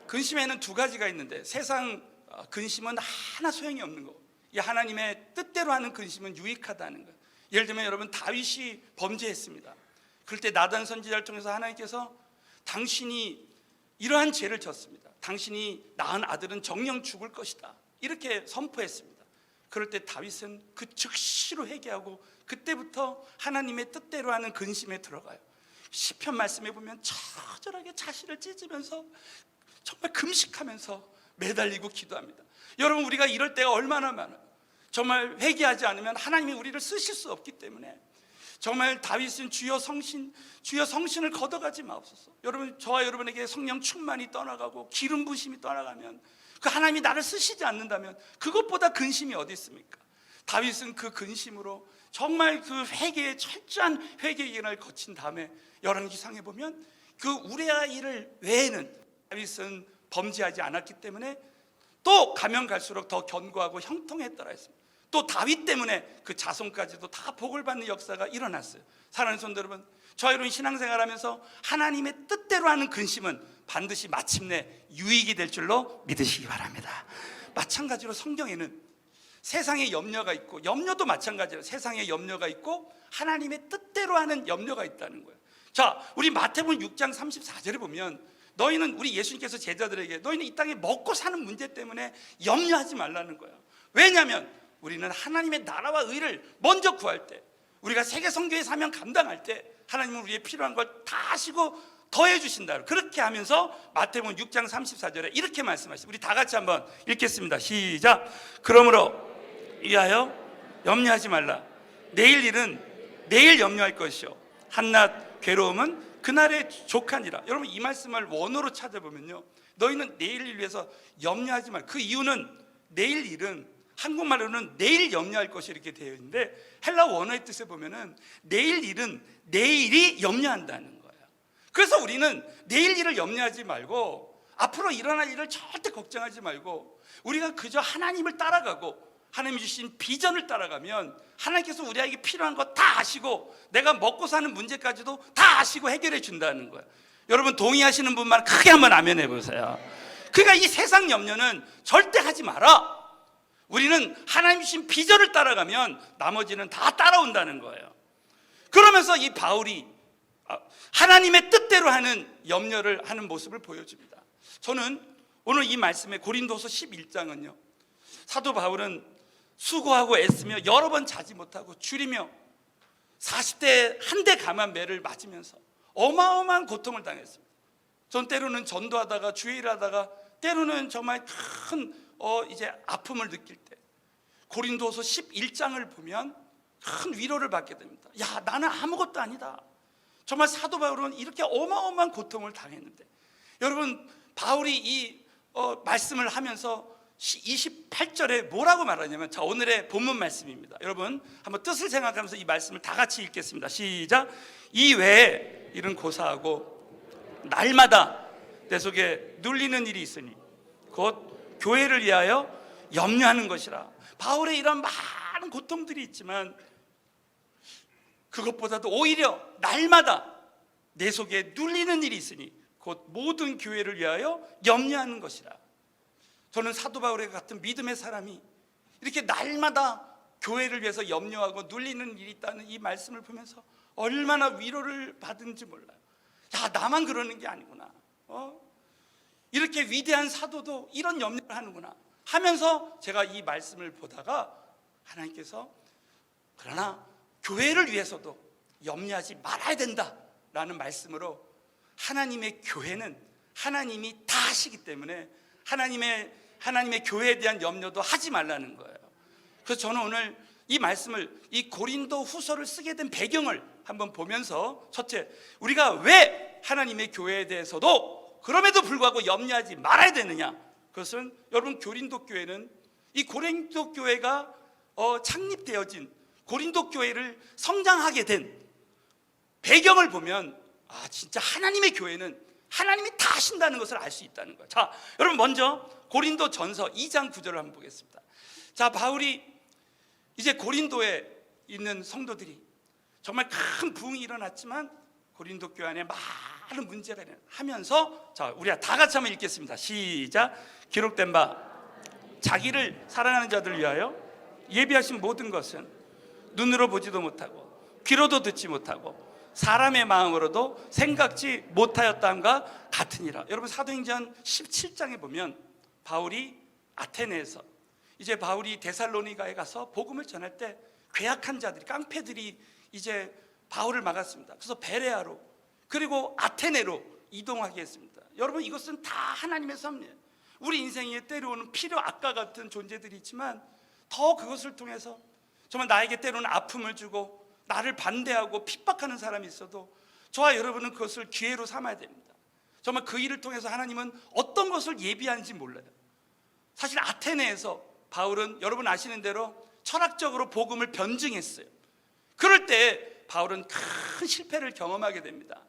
근심에는 두 가지가 있는데, 세상 근심은 하나 소용이 없는 거고, 이 하나님의 뜻대로 하는 근심은 유익하다는 거예요. 예를 들면 여러분, 다윗이 범죄했습니다. 그럴 때 나단 선지자를 통해서 하나님께서 당신이 이러한 죄를 졌습니다. 당신이 낳은 아들은 정령 죽을 것이다, 이렇게 선포했습니다. 그럴 때 다윗은 그 즉시로 회개하고 그때부터 하나님의 뜻대로 하는 근심에 들어가요. 시편 말씀에 보면 처절하게 자신을 찢으면서 정말 금식하면서 매달리고 기도합니다. 여러분, 우리가 이럴 때가 얼마나 많아요. 정말 회개하지 않으면 하나님이 우리를 쓰실 수 없기 때문에 정말 다윗은 주여 성신을 걷어가지 마옵소서. 여러분, 저와 여러분에게 성령 충만이 떠나가고 기름 부심이 떠나가면, 그 하나님이 나를 쓰시지 않는다면 그것보다 근심이 어디 있습니까? 다윗은 그 근심으로 정말 그 회개의 철저한 회개 기간을 거친 다음에 열왕기상에 보면 그 우리아 일을 외에는 다윗은 범죄하지 않았기 때문에 또 가면 갈수록 더 견고하고 형통했더라 했습니다. 또 다윗 때문에 그 자손까지도 다 복을 받는 역사가 일어났어요. 사랑하는 성도 여러분, 저와 여러분 신앙생활하면서 하나님의 뜻대로 하는 근심은 반드시 마침내 유익이 될 줄로 믿으시기 바랍니다. 마찬가지로 성경에는 세상의 염려가 있고, 염려도 마찬가지로 세상의 염려가 있고 하나님의 뜻대로 하는 염려가 있다는 거예요. 자, 우리 마태복음 6장 34절에 보면 너희는, 우리 예수님께서 제자들에게 너희는 이 땅에 먹고 사는 문제 때문에 염려하지 말라는 거예요. 왜냐하면 우리는 하나님의 나라와 의를 먼저 구할 때, 우리가 세계 선교의 사명 감당할 때 하나님은 우리의 필요한 걸 다 하시고 더해 주신다. 그렇게 하면서 마태복음 6장 34절에 이렇게 말씀하십니다. 우리 다 같이 한번 읽겠습니다. 시작. 그러므로 위하여 염려하지 말라. 내일 일은 내일 염려할 것이요 한낱 괴로움은 그날의 족하니라. 여러분, 이 말씀을 원어로 찾아보면요, 너희는 내일 일을 위해서 염려하지 말라. 그 이유는 내일 일은 한국말로는 내일 염려할 것이 이렇게 되어 있는데, 헬라 원어의 뜻에 보면은 내일 일은 내일이 염려한다는 거예요. 그래서 우리는 내일 일을 염려하지 말고 앞으로 일어날 일을 절대 걱정하지 말고 우리가 그저 하나님을 따라가고 하나님이 주신 비전을 따라가면 하나님께서 우리에게 필요한 거 다 아시고 내가 먹고 사는 문제까지도 다 아시고 해결해 준다는 거예요. 여러분, 동의하시는 분만 크게 한번 아멘 해보세요. 그러니까 이 세상 염려는 절대 하지 마라. 우리는 하나님 주신 비전을 따라가면 나머지는 다 따라온다는 거예요. 그러면서 이 바울이 하나님의 뜻대로 하는 염려를 하는 모습을 보여줍니다. 저는 오늘 이 말씀에 고린도서 11장은요, 사도 바울은 수고하고 애쓰며 여러 번 자지 못하고 줄이며 40대 한 대 감한 매를 맞으면서 어마어마한 고통을 당했습니다. 전 때로는 전도하다가 주일하다가 때로는 정말 큰 이제 아픔을 느낄 때 고린도서 11장을 보면 큰 위로를 받게 됩니다. 야, 나는 아무것도 아니다. 정말 사도 바울은 이렇게 어마어마한 고통을 당했는데, 여러분, 바울이 이 말씀을 하면서 28절에 뭐라고 말하냐면, 자, 오늘의 본문 말씀입니다. 여러분, 한번 뜻을 생각하면서 이 말씀을 다 같이 읽겠습니다. 시작. 이 외에 일은 고사하고 날마다 내 속에 눌리는 일이 있으니 곧 교회를 위하여 염려하는 것이라. 바울의 이런 많은 고통들이 있지만 그것보다도 오히려 날마다 내 속에 눌리는 일이 있으니 곧 모든 교회를 위하여 염려하는 것이라. 저는 사도 바울의 같은 믿음의 사람이 이렇게 날마다 교회를 위해서 염려하고 눌리는 일이 있다는 이 말씀을 보면서 얼마나 위로를 받은지 몰라요. 야, 나만 그러는 게 아니구나. 이렇게 위대한 사도도 이런 염려를 하는구나 하면서 제가 이 말씀을 보다가 하나님께서 그러나 교회를 위해서도 염려하지 말아야 된다라는 말씀으로, 하나님의 교회는 하나님이 다 하시기 때문에 하나님의 교회에 대한 염려도 하지 말라는 거예요. 그래서 저는 오늘 이 말씀을, 이 고린도 후서를 쓰게 된 배경을 한번 보면서, 첫째, 우리가 왜 하나님의 교회에 대해서도 그럼에도 불구하고 염려하지 말아야 되느냐. 그것은 여러분, 고린도 교회는, 이 고린도 교회가 창립되어진 고린도 교회를 성장하게 된 배경을 보면, 진짜 하나님의 교회는 하나님이 다 하신다는 것을 알 수 있다는 거예요. 자, 여러분, 먼저 고린도 전서 2장 9절을 한번 보겠습니다. 자, 바울이 이제 고린도에 있는 성도들이 정말 큰 부흥이 일어났지만 고린도 교회 안에 많은 문제가 하면서, 자, 우리 다 같이 한번 읽겠습니다. 시작. 기록된 바 자기를 사랑하는 자들 위하여 예비하신 모든 것은 눈으로 보지도 못하고 귀로도 듣지 못하고 사람의 마음으로도 생각지 못하였다함과 같으니라. 여러분, 사도행전 17장에 보면 바울이 아테네에서, 이제 바울이 데살로니가에 가서 복음을 전할 때 괴악한 자들이, 깡패들이 이제 바울을 막았습니다. 그래서 베레아로 그리고 아테네로 이동하게 했습니다. 여러분, 이것은 다 하나님의 섭리예요. 우리 인생에 때로는 필요 악과 같은 존재들이 있지만 더 그것을 통해서 정말 나에게 때로는 아픔을 주고 나를 반대하고 핍박하는 사람이 있어도 저와 여러분은 그것을 기회로 삼아야 됩니다. 정말 그 일을 통해서 하나님은 어떤 것을 예비하는지 몰라요. 사실 아테네에서 바울은 여러분 아시는 대로 철학적으로 복음을 변증했어요. 그럴 때 바울은 큰 실패를 경험하게 됩니다.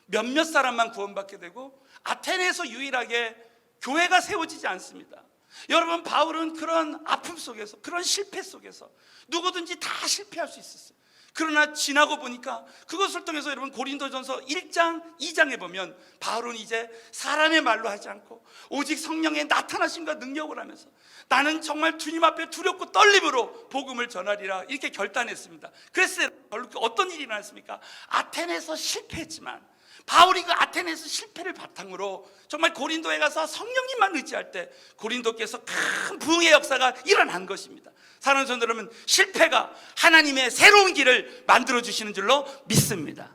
몇몇 사람만 구원받게 되고 아테네에서 유일하게 교회가 세워지지 않습니다. 여러분, 바울은 그런 아픔 속에서, 그런 실패 속에서 누구든지 다 실패할 수 있었어요. 그러나 지나고 보니까 그것을 통해서 여러분, 고린도전서 1장 2장에 보면 바울은 이제 사람의 말로 하지 않고 오직 성령의 나타나심과 능력을 하면서 나는 정말 주님 앞에 두렵고 떨림으로 복음을 전하리라 이렇게 결단했습니다. 그래서 어떤 일이 일어났습니까? 아테네에서 실패했지만 바울이 그 아테네에서 실패를 바탕으로 정말 고린도에 가서 성령님만 의지할 때 고린도께서 큰 부흥의 역사가 일어난 것입니다. 사랑하는 성도 여러분, 실패가 하나님의 새로운 길을 만들어주시는 줄로 믿습니다.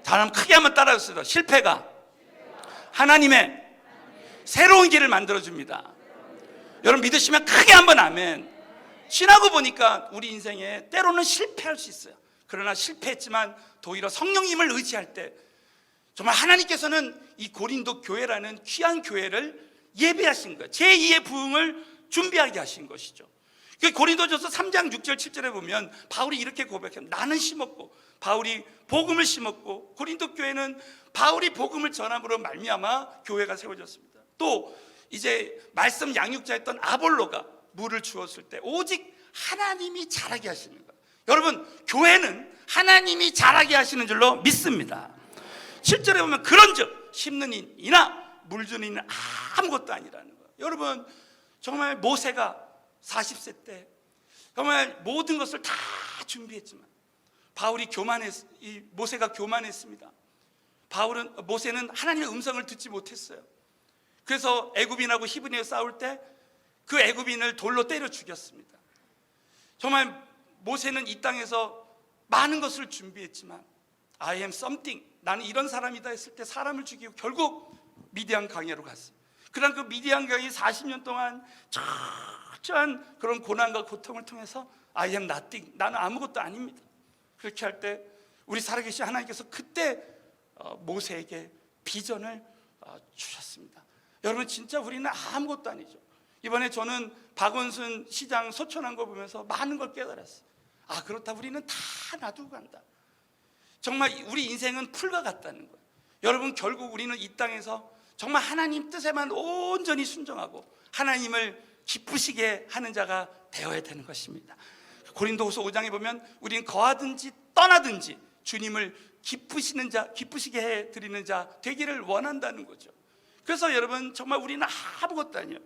다음 크게 한번 따라하세요. 실패가 하나님의 새로운 길을 만들어줍니다. 여러분 믿으시면 크게 한번 아멘. 지나고 보니까 우리 인생에 때로는 실패할 수 있어요. 그러나 실패했지만 오히려 성령님을 의지할 때 정말 하나님께서는 이 고린도 교회라는 귀한 교회를 예배하신 거예요. 제2의 부흥을 준비하게 하신 것이죠. 고린도전서 3장 6절 7절에 보면 바울이 이렇게 고백해요. 나는 심었고 바울이 복음을 심었고 고린도 교회는 바울이 복음을 전함으로 말미암아 교회가 세워졌습니다. 또 이제 말씀 양육자였던 아볼로가 물을 주었을 때 오직 하나님이 자라게 하시는 거예요. 여러분 교회는 하나님이 자라게 하시는 줄로 믿습니다. 7절에 보면 그런즉 심는 이나 물 주는 이는 아무것도 아니라는 거예요. 여러분 정말 모세가 40세 때 정말 모든 것을 다 준비했지만 모세가 교만했습니다. 모세는 하나님의 음성을 듣지 못했어요. 그래서 애굽인하고 히브리인과 싸울 때 그 애굽인을 돌로 때려 죽였습니다. 정말 모세는 이 땅에서 많은 것을 준비했지만 I am something, 나는 이런 사람이다 했을 때 사람을 죽이고 결국 미디안 강야로 갔어요. 그러나 그 미디안 강이 40년 동안 철저한 그런 고난과 고통을 통해서 I am nothing, 나는 아무것도 아닙니다. 그렇게 할 때 우리 살아계신 하나님께서 그때 모세에게 비전을 주셨습니다. 여러분 진짜 우리는 아무것도 아니죠. 이번에 저는 박원순 시장 소천한 거 보면서 많은 걸 깨달았어요. 그렇다, 우리는 다 놔두고 간다. 정말 우리 인생은 풀과 같다는 거예요. 여러분 결국 우리는 이 땅에서 정말 하나님 뜻에만 온전히 순종하고 하나님을 기쁘시게 하는 자가 되어야 되는 것입니다. 고린도후서 5장에 보면 우리는 거하든지 떠나든지 주님을 기쁘시게 해드리는 자 되기를 원한다는 거죠. 그래서 여러분 정말 우리는 아무것도 아니에요.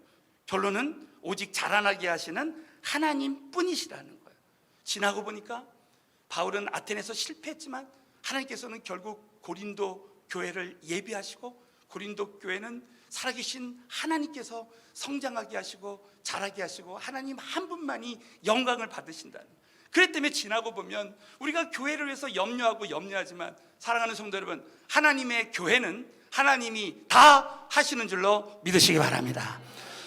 결론은 오직 자라나게 하시는 하나님 뿐이시라는 거예요. 지나고 보니까 바울은 아테네에서 실패했지만 하나님께서는 결국 고린도 교회를 예비하시고 고린도 교회는 살아계신 하나님께서 성장하게 하시고 자라게 하시고 하나님 한 분만이 영광을 받으신다는 거예요. 그렇기 때문에 지나고 보면 우리가 교회를 위해서 염려하지만 사랑하는 성도 여러분, 하나님의 교회는 하나님이 다 하시는 줄로 믿으시기 바랍니다.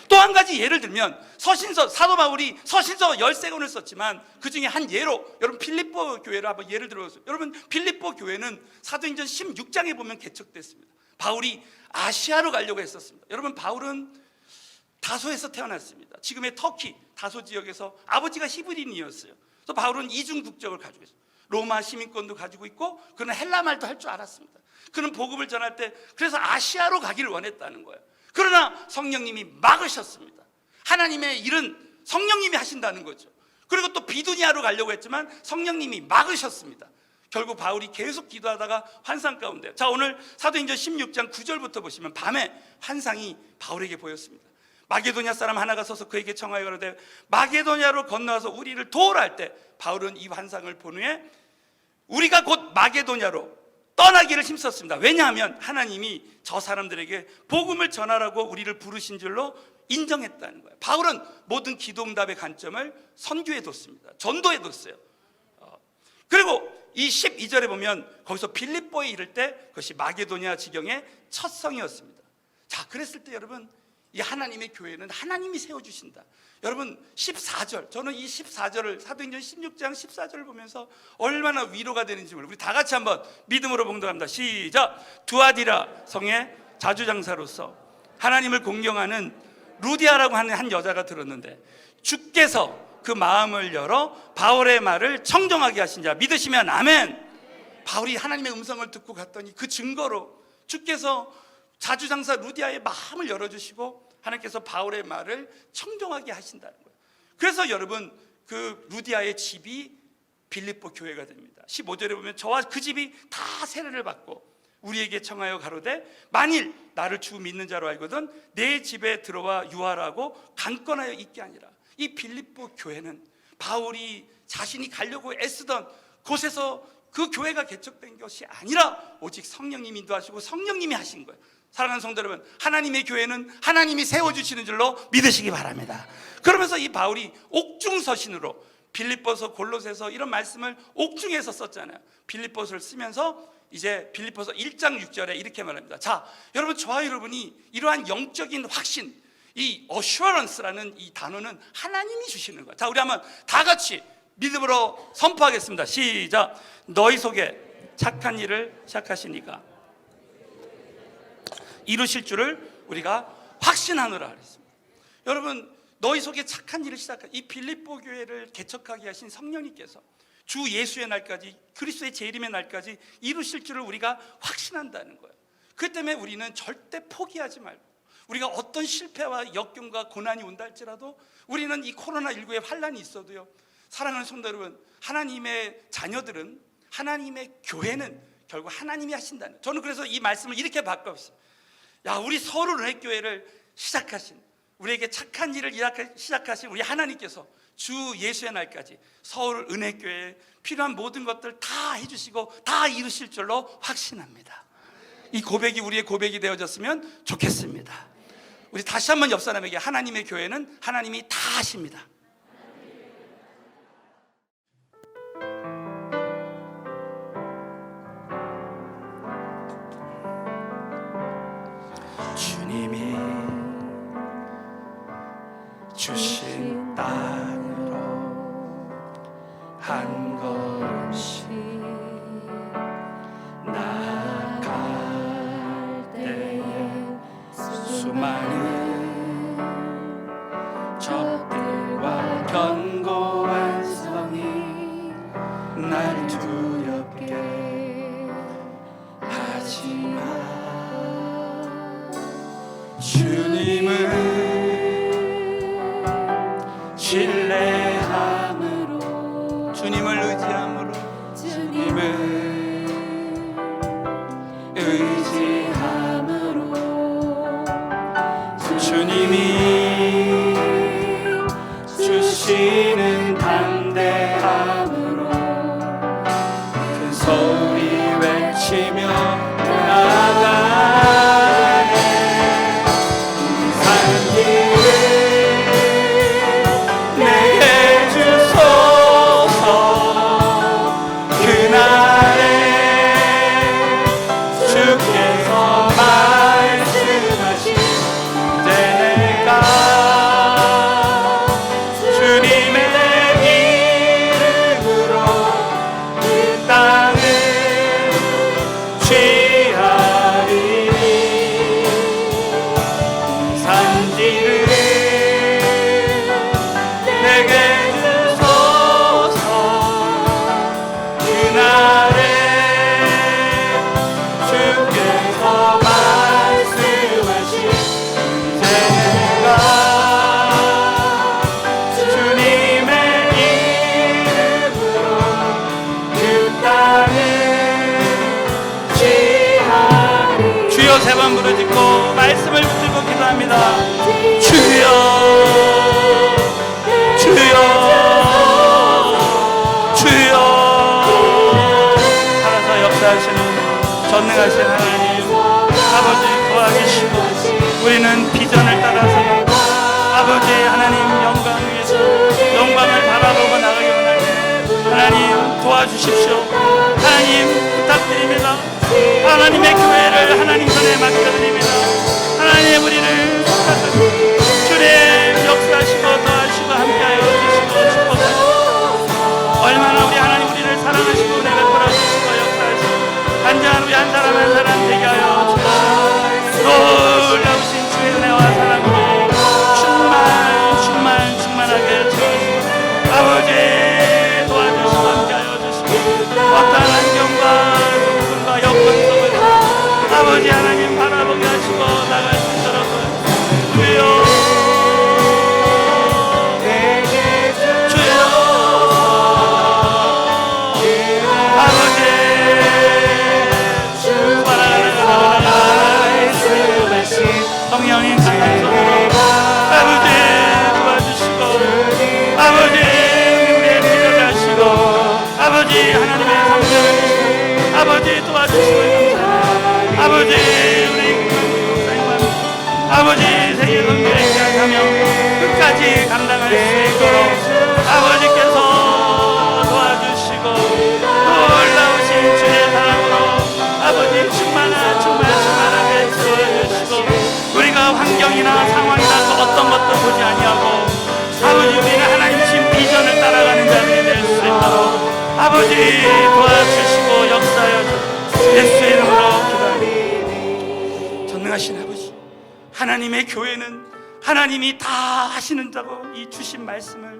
또 한 가지 예를 들면 사도 바울이 서신서 13권을 썼지만 그 중에 한 예로 여러분 빌립보 교회를 한번 예를 들어보세요. 여러분 빌립보 교회는 사도행전 16장에 보면 개척됐습니다. 바울이 아시아로 가려고 했었습니다. 여러분 바울은 다소에서 태어났습니다. 지금의 터키 다소 지역에서 아버지가 히브리인이었어요. 그래서 바울은 이중 국적을 가지고 있어요. 로마 시민권도 가지고 있고 그는 헬라 말도 할 줄 알았습니다. 그는 복음을 전할 때 그래서 아시아로 가기를 원했다는 거예요. 그러나 성령님이 막으셨습니다. 하나님의 일은 성령님이 하신다는 거죠. 그리고 또 비두니아로 가려고 했지만 성령님이 막으셨습니다. 결국 바울이 계속 기도하다가 환상 가운데, 자 오늘 사도행전 16장 9절부터 보시면 밤에 환상이 바울에게 보였습니다. 마게도냐 사람 하나가 서서 그에게 청하여 가로되 마게도냐로 건너와서 우리를 도우라 할 때 바울은 이 환상을 본 후에 우리가 곧 마게도냐로 떠나기를 힘썼습니다. 왜냐하면 하나님이 저 사람들에게 복음을 전하라고 우리를 부르신 줄로 인정했다는 거예요. 바울은 모든 기도응답의 관점을 선교에 뒀습니다. 전도에 뒀어요. 그리고 이 12절에 보면 거기서 빌립보에 이를 때 그것이 마게도냐 지경의 첫 성이었습니다. 자, 그랬을 때 여러분 이 하나님의 교회는 하나님이 세워주신다. 여러분 14절, 저는 이 14절을 사도행전 16장 14절을 보면서 얼마나 위로가 되는지 몰라요. 우리 다 같이 한번 믿음으로 봉독합니다. 시작. 두아디라 성의 자주장사로서 하나님을 공경하는 루디아라고 하는 한 여자가 들었는데 주께서 그 마음을 열어 바울의 말을 청정하게 하신 자 믿으시면 아멘. 바울이 하나님의 음성을 듣고 갔더니 그 증거로 주께서 자주장사 루디아의 마음을 열어주시고 하나님께서 바울의 말을 청정하게 하신다는 거예요. 그래서 여러분 그 루디아의 집이 빌립보 교회가 됩니다. 15절에 보면 저와 그 집이 다 세례를 받고 우리에게 청하여 가로되 만일 나를 주 믿는 자로 알거든 내 집에 들어와 유하라고 강권하여 있게 하니라. 이 빌립보 교회는 바울이 자신이 가려고 애쓰던 곳에서 그 교회가 개척된 것이 아니라 오직 성령님이 인도하시고 성령님이 하신 거예요. 사랑하는 성도 여러분, 하나님의 교회는 하나님이 세워주시는 줄로 믿으시기 바랍니다. 그러면서 이 바울이 옥중서신으로 빌립보서, 골로새서 이런 말씀을 옥중에서 썼잖아요. 빌립보서를 쓰면서 이제 빌립보서 1장 6절에 이렇게 말합니다. 자, 여러분, 저와 여러분이 이러한 영적인 확신, 이 assurance라는 이 단어는 하나님이 주시는 거예요. 자, 우리 한번 다 같이 믿음으로 선포하겠습니다. 시작. 너희 속에 착한 일을 시작하시니까 이루실 줄을 우리가 확신하노라 그랬습니다. 여러분, 너희 속에 착한 일을 시작한 이 빌립보 교회를 개척하게 하신 성령님께서 주 예수의 날까지, 그리스도의 재림의 날까지 이루실 줄을 우리가 확신한다는 거예요. 그 때문에 우리는 절대 포기하지 말고, 우리가 어떤 실패와 역경과 고난이 온다 할지라도 우리는 이 코로나19의 환란이 있어도요, 사랑하는 성도 여러분, 하나님의 자녀들은, 하나님의 교회는 결국 하나님이 하신다는, 저는 그래서 이 말씀을 이렇게 바꿨어요. 야, 우리 서울은혜교회를 시작하신, 우리에게 착한 일을 시작하신 우리 하나님께서 주 예수의 날까지 서울은혜교회에 필요한 모든 것들 다 해주시고 다 이루실 줄로 확신합니다. 이 고백이 우리의 고백이 되어졌으면 좋겠습니다. 우리 다시 한번 옆 사람에게, 하나님의 교회는 하나님이 다 하십니다. 주님이 주신 땅으로 한 걸음씩 나아갈 때에 수많은 적들과 견고한 성이 날 두렵게 하지만 주님을 신뢰함으로, 주님을 의지함으로, 주님을 의지함으로, 주님이 주시는 담대함으로 큰 소리 외치며 나아가네. 산길을 내게 주소서. 그날에 주께서 말씀하신 이제 내가 주님의 이름으로 그 땅을 취하리니 산지를 내게 주소서. 그날에 주께서 말씀하신 이제 내가 주님의 이름으로 그 땅을 취하리. 주여 세 번 부르짖고 말씀을 붙들고 기도합니다. 주여, 주여, 주여. 살아서 역사하시는 전능하신 하나님 아버지 도와주시고, 우리는 비전을 따라서 아버지 하나님 영광 위에서 영광을 바라보고 나가기 원하니 하나님 도와주십시오. 하나님 부탁드립니다. 하나님의 교회를 하나님 손에 맡겨드립니다. 하나님 우리를 주님 역사하시고 도와주시고 함께하여 주시고 축복하시고, 얼마나 우리 하나님 우리를 사랑하시고 은혜 베풀어 주시고 역사하시고 간절한 우리 한 사람 한 사람 되게 하여 주시고, 놀라우신 주의 은혜와 사랑으로 충만하게 채워주시고 아버지 도와주시고 함께하여 주시고, 어떠한 환경과 조건과 여건 속에서 아버지 하나님 바라보게 하시고 나갈 수 있도록 도와주시고 감사합니다. 아버지 우리 목사님과 아버지 세계 선교에 하며 끝까지 감당할 수 있도록 아버지께서 도와주시고 놀라우신 주의 사랑으로 아버지 충만하게 채워주시고 우리가 환경이나 상황이나 그 어떤 것도 보지 아니하고 아버지 우리는 하나님 주신 비전을 따라가는 자들이 될 수 있도록 아버지 도와주시고 역사하여 예수의 이름으로 기도합니다. 전능하신 아버지, 하나님의 교회는 하나님이 다 하시는다고 이 주신 말씀을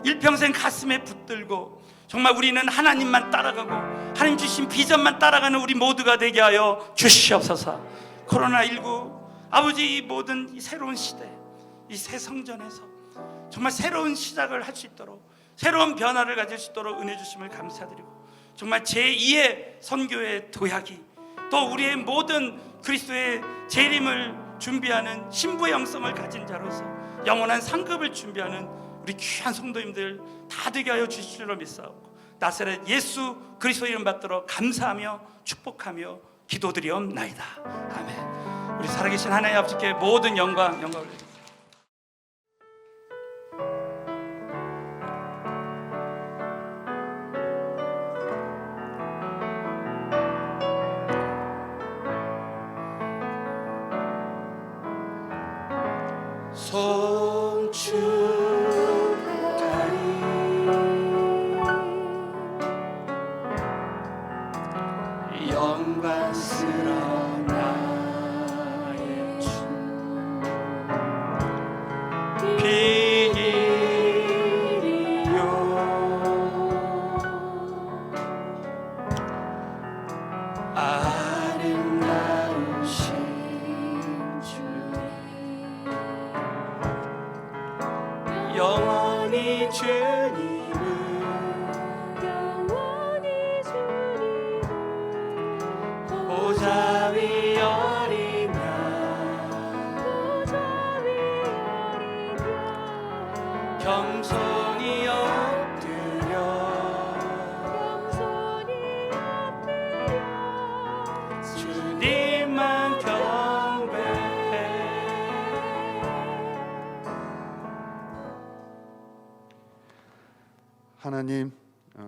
일평생 가슴에 붙들고 정말 우리는 하나님만 따라가고 하나님 주신 비전만 따라가는 우리 모두가 되게 하여 주시옵소서. 코로나19 아버지 이 모든 이 새로운 시대, 이 새 성전에서 정말 새로운 시작을 할 수 있도록 새로운 변화를 가질 수 있도록 은혜 주심을 감사드리고 정말 제2의 선교의 도약이 또 우리의 모든 그리스도의 재림을 준비하는 신부의 영성을 가진 자로서 영원한 상급을 준비하는 우리 귀한 성도님들 다 되게 하여 주실 줄로 믿사옵고 나사렛 예수 그리스도 이름 받들어 감사하며 축복하며 기도드리옵나이다. 아멘. 우리 살아계신 하나님 아버지께 모든 영광을 드립니다. 송축하리 영광스러운 나의 주 비리요 아름다우신 영원히 주님을 보좌 위 어린 양 겸손히 엎드려 주님만 경배해. 하나님,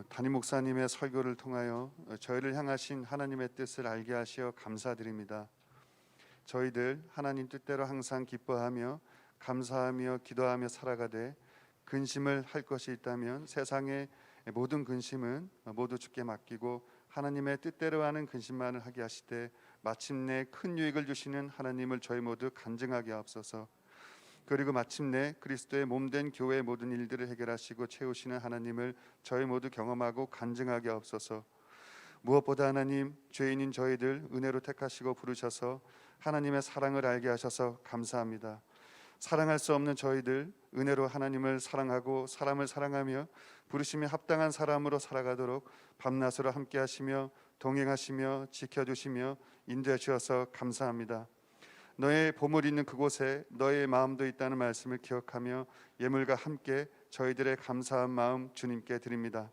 담임 목사님의 설교를 통하여 저희를 향하신 하나님의 뜻을 알게 하시어 감사드립니다. 저희들 하나님 뜻대로 항상 기뻐하며 감사하며 기도하며 살아가되 근심을 할 것이 있다면 세상의 모든 근심은 모두 주께 맡기고 하나님의 뜻대로 하는 근심만을 하게 하시되 마침내 큰 유익을 주시는 하나님을 저희 모두 간증하게 하옵소서. 그리고 마침내 그리스도의 몸된 교회의 모든 일들을 해결하시고 채우시는 하나님을 저희 모두 경험하고 간증하게 하옵소서. 무엇보다 하나님, 죄인인 저희들 은혜로 택하시고 부르셔서 하나님의 사랑을 알게 하셔서 감사합니다. 사랑할 수 없는 저희들 은혜로 하나님을 사랑하고 사람을 사랑하며 부르심에 합당한 사람으로 살아가도록 밤낮으로 함께 하시며 동행하시며 지켜주시며 인도해 주셔서 감사합니다. 너의 보물이 있는 그곳에 너의 마음도 있다는 말씀을 기억하며 예물과 함께 저희들의 감사한 마음 주님께 드립니다.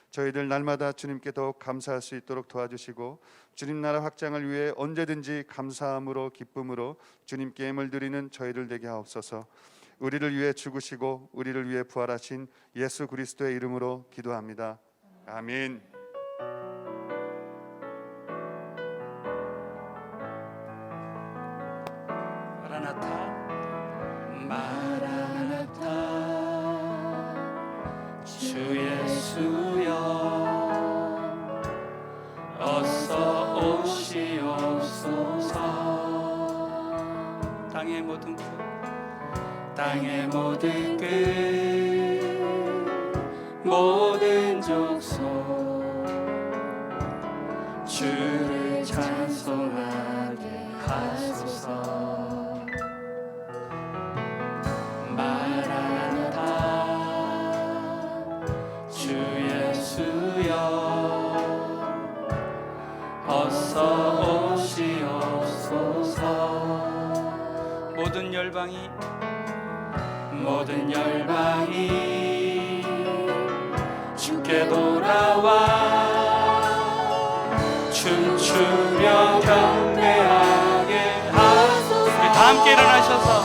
저희들 날마다 주님께 더욱 감사할 수 있도록 도와주시고 주님 나라 확장을 위해 언제든지 감사함으로 기쁨으로 주님께 예물 드리는 저희들 되게 하옵소서. 우리를 위해 죽으시고 우리를 위해 부활하신 예수 그리스도의 이름으로 기도합니다. 아멘. 마라나타 주 예수여 어서 오시옵소서. 땅의 모든 끝 모든 족속 주를 찬송하게 하소서. 마라나타 주 예수여 어서 오시옵소서. 모든 열방이 주께 돌아와 춤추 함께 일어나셔서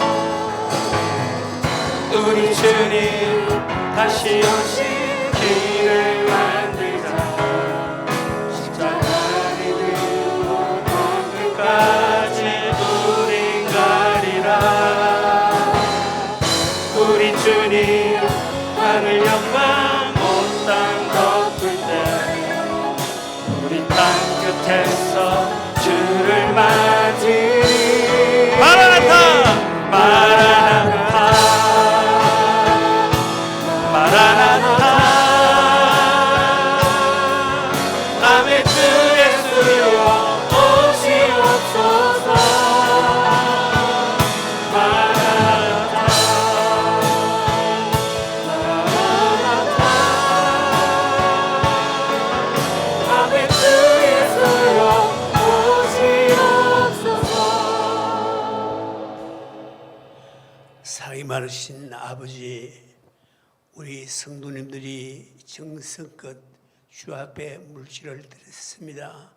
우리 주님 다시 오신 길을 만들자. 십자가를 들고 끝까지 우린 가리라. 우리 주님 하늘 영광 온 땅 덮을 때 우리 땅 끝에서 주를 맞으리. 마라나타 마라나타 마라나타. 아멘. 주 예수여 오시옵소서. 마라나타 마라나타. 아멘. 주 예수여 사랑이 많으신 아버지, 우리 성도님들이 정성껏 주 앞에 물질을 드렸습니다.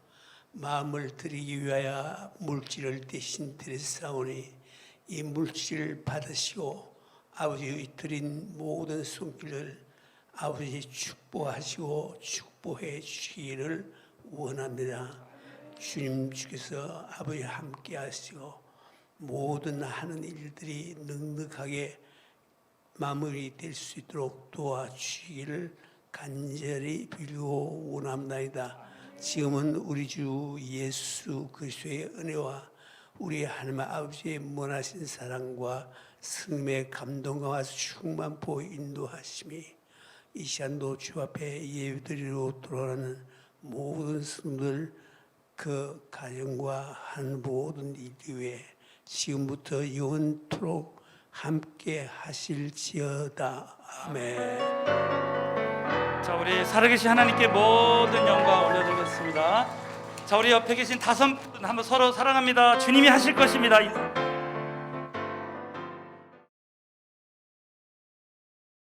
마음을 드리기 위하여 물질을 대신 드렸사오니 이 물질을 받으시고 아버지 드린 모든 손길을 아버지 축복하시고 축복해 주시기를 원합니다. 주님 주께서 아버지 함께 하시고 모든 하는 일들이 넉넉하게 마무리될 수 있도록 도와주시기를 간절히 빌고 원합나이다. 지금은 우리 주 예수 그리스도의 은혜와 우리 하나님 아버지의 원하신 사랑과 성령의 감동과 충만포 인도하심이 이 시간도 주 앞에 예배드리러 돌아가는 모든 성도들 그 가정과 한 모든 일 위에 지금부터 영원토록 함께 하실지어다. 아멘. 자, 우리 살아계신 하나님께 모든 영광 올려드리겠습니다. 자, 우리 옆에 계신 다섯 분 한번 서로 사랑합니다. 주님이 하실 것입니다.